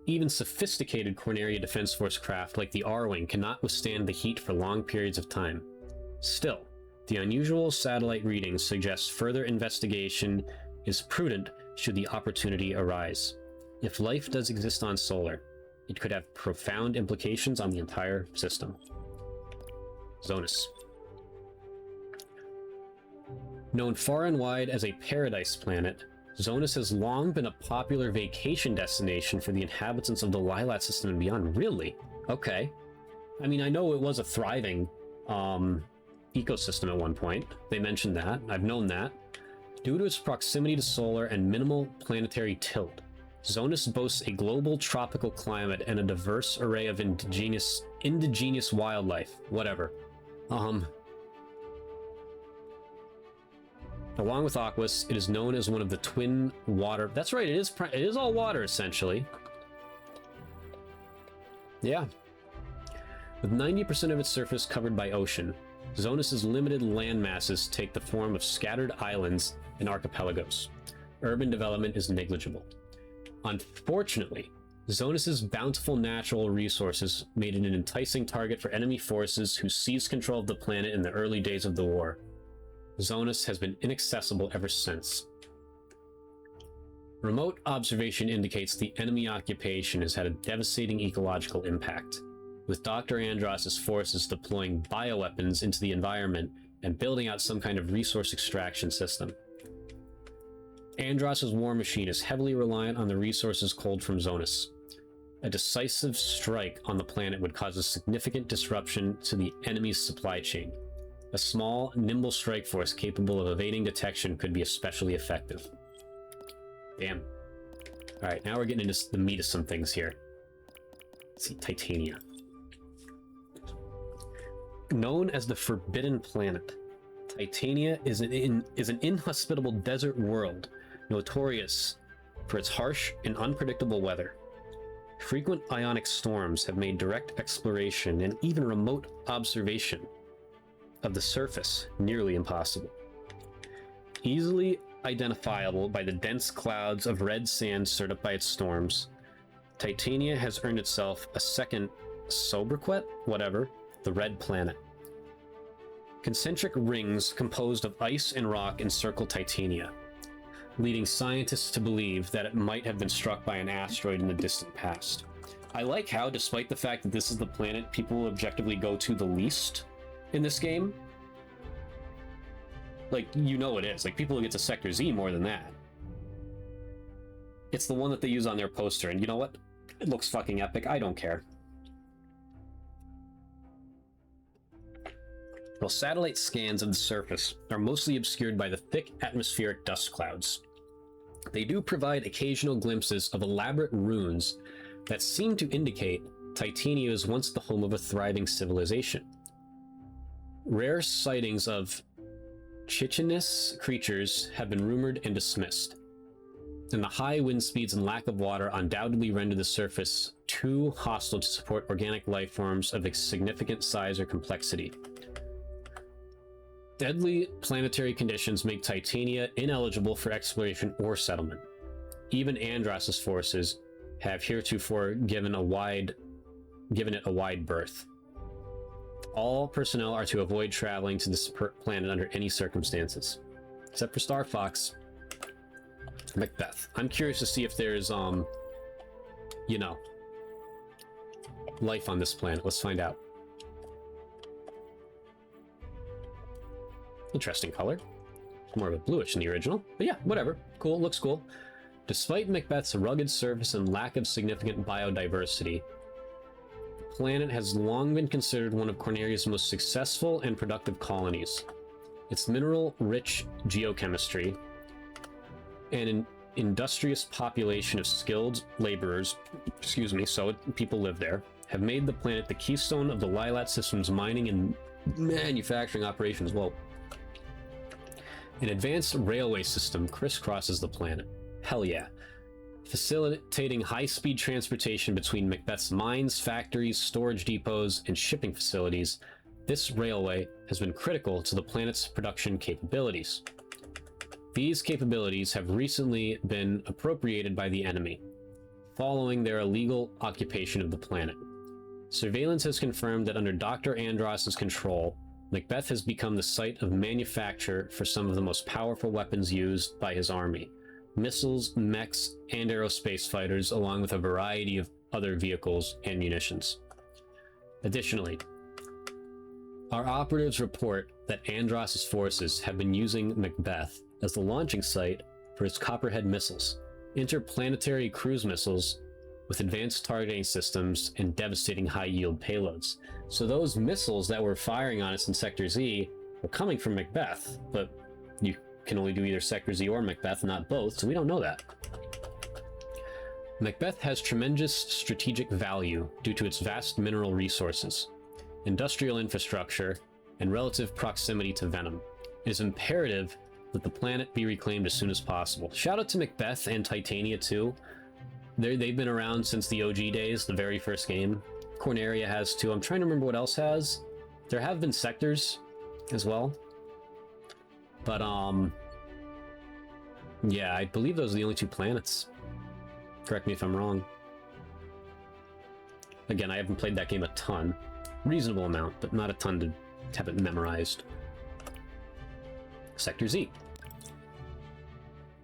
[SPEAKER 1] Even sophisticated Corneria Defense Force craft like the R-Wing cannot withstand the heat for long periods of time. Still, the unusual satellite readings suggest further investigation is prudent should the opportunity arise. If life does exist on Solar, it could have profound implications on the entire system. Zonus. Known far and wide as a paradise planet, Zonus has long been a popular vacation destination for the inhabitants of the Lilat system and beyond. Really? Okay. I mean, I know it was a thriving ecosystem at one point. They mentioned that. I've known that. Due to its proximity to Solar and minimal planetary tilt, Zonus boasts a global tropical climate and a diverse array of indigenous wildlife. Whatever. Along with Aquas, it is known as one of the twin water... That's right, it is all water, essentially. Yeah. With 90% of its surface covered by ocean, Zonus's limited land masses take the form of scattered islands and archipelagos. Urban development is negligible. Unfortunately, Zonus's bountiful natural resources made it an enticing target for enemy forces who seized control of the planet in the early days of the war. Zonus has been inaccessible ever since. Remote observation indicates the enemy occupation has had a devastating ecological impact, with Dr. Andross's forces deploying bioweapons into the environment and building out some kind of resource extraction system. Andross's war machine is heavily reliant on the resources culled from Zonus. A decisive strike on the planet would cause a significant disruption to the enemy's supply chain. A small, nimble strike force capable of evading detection could be especially effective. Damn. Alright, now we're getting into the meat of some things here. Let's see, Titania. Known as the Forbidden Planet, Titania is an inhospitable desert world, notorious for its harsh and unpredictable weather. Frequent ionic storms have made direct exploration and even remote observation of the surface nearly impossible. Easily identifiable by the dense clouds of red sand stirred up by its storms, Titania has earned itself a second sobriquet, whatever, the Red Planet. Concentric rings composed of ice and rock encircle Titania, leading scientists to believe that it might have been struck by an asteroid in the distant past. I like how, despite the fact that this is the planet people objectively go to the least in this game, like, you know it is. Like, people get to Sector Z more than that. It's the one that they use on their poster, and you know what? It looks fucking epic. I don't care. Well, satellite scans of the surface are mostly obscured by the thick atmospheric dust clouds. They do provide occasional glimpses of elaborate runes that seem to indicate Titania was once the home of a thriving civilization. Rare sightings of chitinous creatures have been rumored and dismissed, and the high wind speeds and lack of water undoubtedly render the surface too hostile to support organic life forms of a significant size or complexity. Deadly planetary conditions make Titania ineligible for exploration or settlement. Even Andros's forces have heretofore given it a wide berth. All personnel are to avoid traveling to this planet under any circumstances, except for Star Fox. Macbeth. I'm curious to see if there's, you know, life on this planet. Let's find out. Interesting color. It's more of a bluish in the original, but yeah, whatever. Cool, looks cool. Despite Macbeth's rugged surface and lack of significant biodiversity, the planet has long been considered one of Corneria's most successful and productive colonies. Its mineral-rich geochemistry and an industrious population of skilled laborers, so people live there, have made the planet the keystone of the Lilat system's mining and manufacturing operations. Well, an advanced railway system crisscrosses the planet. Hell yeah. Facilitating high-speed transportation between Macbeth's mines, factories, storage depots, and shipping facilities, this railway has been critical to the planet's production capabilities. These capabilities have recently been appropriated by the enemy, following their illegal occupation of the planet. Surveillance has confirmed that under Dr. Andros's control, Macbeth has become the site of manufacture for some of the most powerful weapons used by his army: missiles, mechs, and aerospace fighters, along with a variety of other vehicles and munitions. Additionally, our operatives report that Andros's forces have been using Macbeth as the launching site for its Copperhead missiles, interplanetary cruise missiles with advanced targeting systems and devastating high-yield payloads. So those missiles that were firing on us in Sector Z were coming from Macbeth, but you can only do either Sector Z or Macbeth, not both, so we don't know that. Macbeth has tremendous strategic value due to its vast mineral resources, industrial infrastructure, and relative proximity to Venom. It is imperative that the planet be reclaimed as soon as possible. Shout out to Macbeth and Titania too. They've been around since the OG days, the very first game. Corneria has too. I'm trying to remember what else has. There have been sectors as well. But, yeah, I believe those are the only two planets. Correct me if I'm wrong. Again, I haven't played that game a ton. Reasonable amount, but not a ton to have it memorized. Sector Z.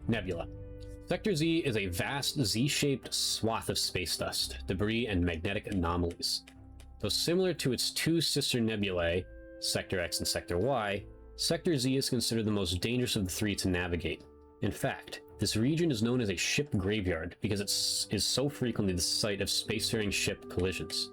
[SPEAKER 1] Nebula. Sector Z is a vast Z-shaped swath of space dust, debris, and magnetic anomalies. Though similar to its two sister nebulae, Sector X and Sector Y, Sector Z is considered the most dangerous of the three to navigate. In fact, this region is known as a ship graveyard because it is so frequently the site of spacefaring ship collisions.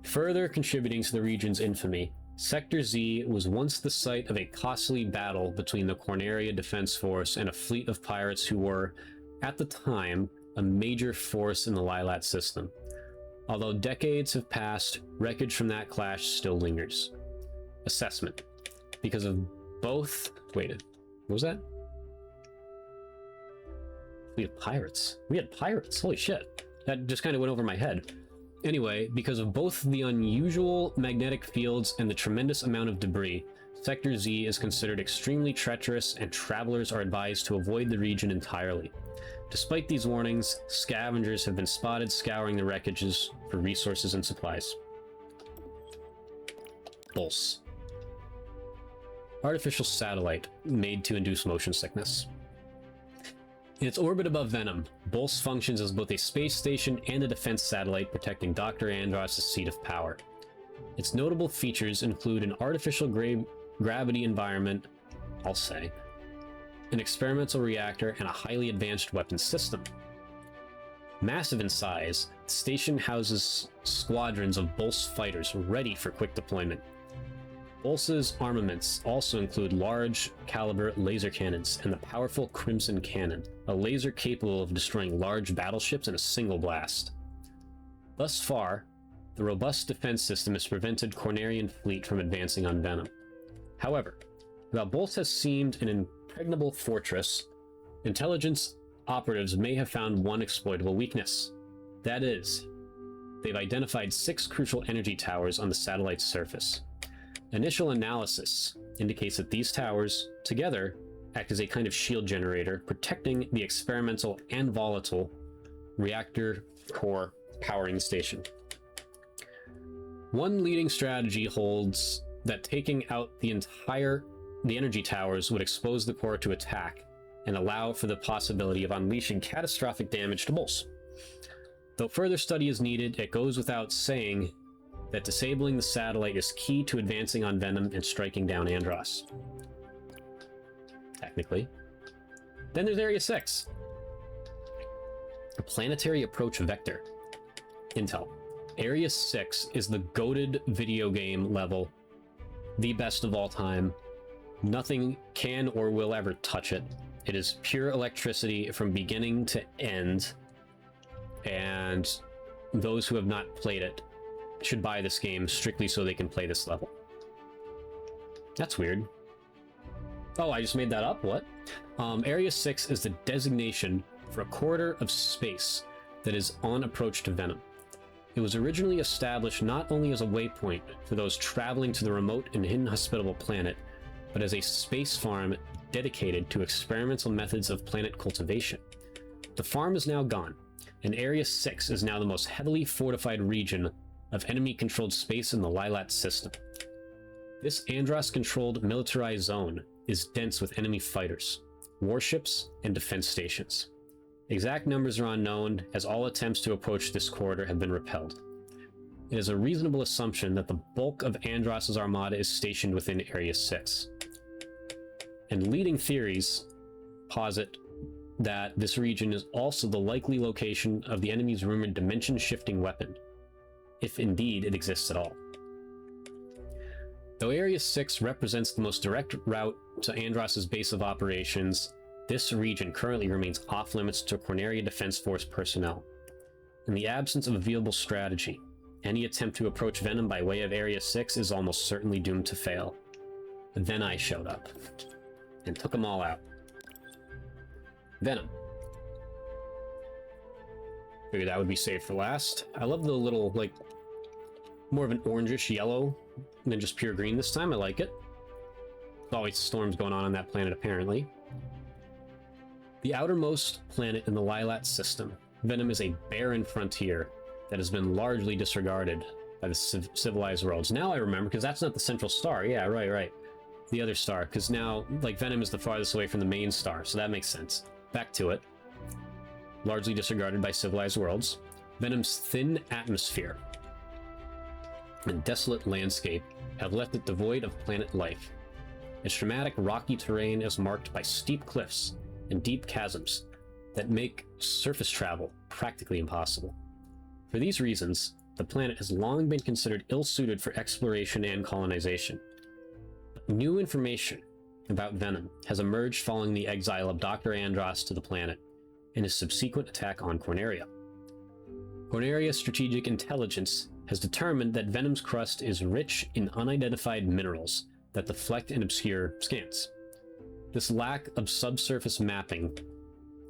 [SPEAKER 1] Further contributing to the region's infamy, Sector Z was once the site of a costly battle between the Corneria Defense Force and a fleet of pirates who were, at the time, a major force in the Lilat system. Although decades have passed, wreckage from that clash still lingers. Assessment. Because of both... Wait, what was that? We had pirates. We had pirates. Holy shit. That just kind of went over my head. Anyway, because of both the unusual magnetic fields and the tremendous amount of debris, Sector Z is considered extremely treacherous and travelers are advised to avoid the region entirely. Despite these warnings, scavengers have been spotted scouring the wreckages for resources and supplies. Pulse. Artificial satellite made to induce motion sickness. In its orbit above Venom, Bulse functions as both a space station and a defense satellite protecting Dr. Andros' seat of power. Its notable features include an artificial gravity environment, I'll say, an experimental reactor, and a highly advanced weapons system. Massive in size, the station houses squadrons of Bulse fighters ready for quick deployment. Bulse's armaments also include large caliber laser cannons and the powerful Crimson Cannon, a laser capable of destroying large battleships in a single blast. Thus far, the robust defense system has prevented Cornerian fleet from advancing on Venom. However, while Bolts has seemed an impregnable fortress, intelligence operatives may have found one exploitable weakness. That is, they've identified 6 crucial energy towers on the satellite's surface. Initial analysis indicates that these towers, together, act as a kind of shield generator, protecting the experimental and volatile reactor core powering the station. One leading strategy holds that taking out the energy towers would expose the core to attack and allow for the possibility of unleashing catastrophic damage to Bolts. Though further study is needed, it goes without saying that disabling the satellite is key to advancing on Venom and striking down Andros. Technically. Then there's Area 6. A planetary approach vector. Intel. Area 6 is the goated video game level, the best of all time. Nothing can or will ever touch it. It is pure electricity from beginning to end, and those who have not played it should buy this game strictly so they can play this level. That's weird. Oh, I just made that up? What? Area 6 is the designation for a corridor of space that is on approach to Venom. It was originally established not only as a waypoint for those traveling to the remote and inhospitable planet, but as a space farm dedicated to experimental methods of planet cultivation. The farm is now gone, and Area 6 is now the most heavily fortified region of enemy-controlled space in the Lilat system. This Andros-controlled militarized zone is dense with enemy fighters, warships, and defense stations. Exact numbers are unknown, as all attempts to approach this corridor have been repelled. It is a reasonable assumption that the bulk of Andros' armada is stationed within Area 6. And leading theories posit that this region is also the likely location of the enemy's rumored dimension-shifting weapon, if indeed it exists at all. Though Area 6 represents the most direct route to Andros' base of operations, this region currently remains off-limits to Corneria Defense Force personnel. In the absence of a viable strategy, any attempt to approach Venom by way of Area 6 is almost certainly doomed to fail. Then I showed up, and took them all out. Venom. Figured that would be saved for last. I love the little, like, more of an orangish yellow than just pure green this time. I like it. There's always storms going on that planet, apparently. The outermost planet in the Lilat system, Venom is a barren frontier that has been largely disregarded by the civilized worlds. Now I remember, because that's not the central star. Yeah, right. The other star, because now, like, Venom is the farthest away from the main star, so that makes sense. Back to it. Largely disregarded by civilized worlds. Venom's thin atmosphere and desolate landscape have left it devoid of planet life. Its dramatic rocky terrain is marked by steep cliffs and deep chasms that make surface travel practically impossible. For these reasons, the planet has long been considered ill-suited for exploration and colonization. New information about Venom has emerged following the exile of Dr. Andros to the planet and his subsequent attack on Corneria. Corneria's strategic intelligence has determined that Venom's crust is rich in unidentified minerals that deflect and obscure scans. This lack of subsurface mapping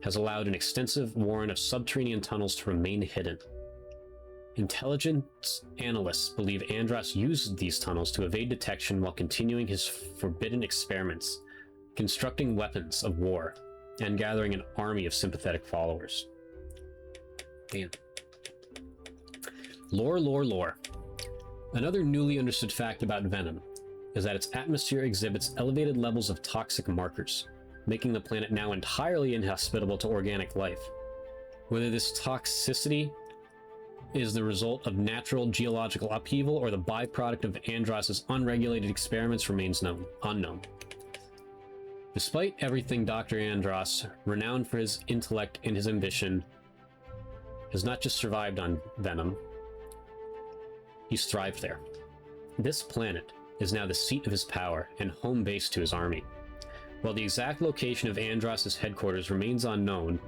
[SPEAKER 1] has allowed an extensive warren of subterranean tunnels to remain hidden. Intelligence analysts believe Andros used these tunnels to evade detection while continuing his forbidden experiments, constructing weapons of war, and gathering an army of sympathetic followers. Damn. Lore. Another newly understood fact about Venom is that its atmosphere exhibits elevated levels of toxic markers, making the planet now entirely inhospitable to organic life. Whether this toxicity is the result of natural geological upheaval or the byproduct of Andros' unregulated experiments remains unknown. Despite everything, Dr. Andros, renowned for his intellect and his ambition, has not just survived on Venom, he's thrived there. This planet is now the seat of his power and home base to his army. While the exact location of Andros' headquarters remains unknown,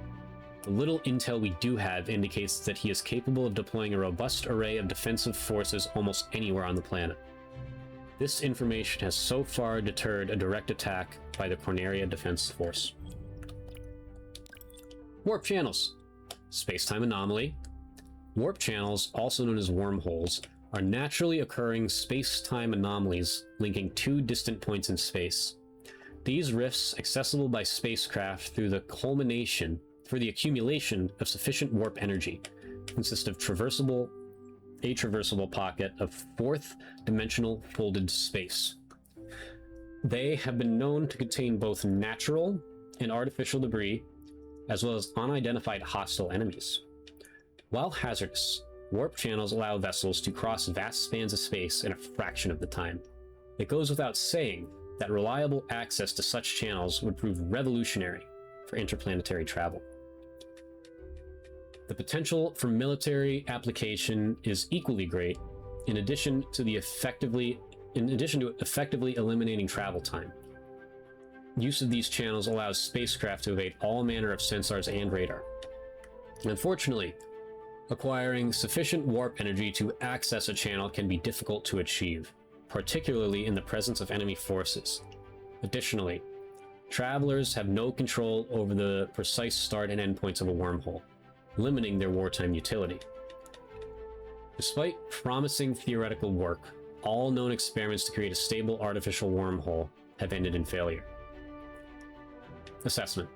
[SPEAKER 1] The little intel we do have indicates that he is capable of deploying a robust array of defensive forces almost anywhere on the planet. This information has so far deterred a direct attack by the Corneria Defense Force. Warp channels. Space-time anomaly. Warp channels, also known as wormholes, are naturally occurring space-time anomalies linking two distant points in space. These rifts, accessible by spacecraft through the accumulation of sufficient warp energy, consist of a traversable pocket of fourth-dimensional folded space. They have been known to contain both natural and artificial debris, as well as unidentified hostile enemies. While hazardous, warp channels allow vessels to cross vast spans of space in a fraction of the time. It goes without saying that reliable access to such channels would prove revolutionary for interplanetary travel. The potential for military application is equally great, in addition to effectively eliminating travel time. Use of these channels allows spacecraft to evade all manner of sensors and radar. Unfortunately, acquiring sufficient warp energy to access a channel can be difficult to achieve, particularly in the presence of enemy forces. Additionally, travelers have no control over the precise start and end points of a wormhole, limiting their wartime utility. Despite promising theoretical work, all known experiments to create a stable artificial wormhole have ended in failure. Assessment.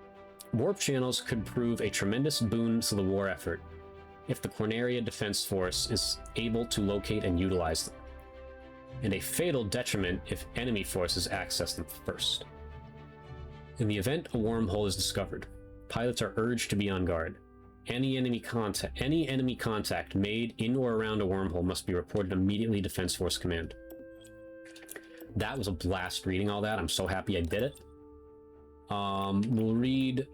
[SPEAKER 1] Warp channels could prove a tremendous boon to the war effort if the Corneria Defense Force is able to locate and utilize them, and a fatal detriment if enemy forces access them first. In the event a wormhole is discovered, pilots are urged to be on guard. Any enemy contact made in or around a wormhole must be reported immediately to Defense Force Command. That was a blast reading all that. I'm so happy I did it. We'll read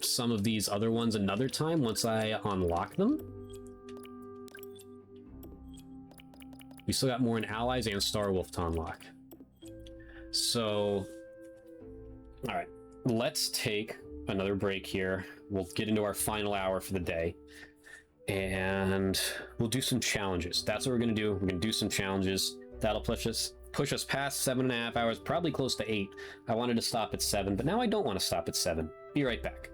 [SPEAKER 1] some of these other ones another time once I unlock them. We still got more in Allies and Starwolf to unlock. So, alright, let's take another break here. We'll get into our final hour for the day, and we'll do some challenges. That's what we're going to do. We're going to do some challenges. That'll push us past 7.5 hours, probably close to 8. I wanted to stop at 7, but now I don't want to stop at 7. Be right back.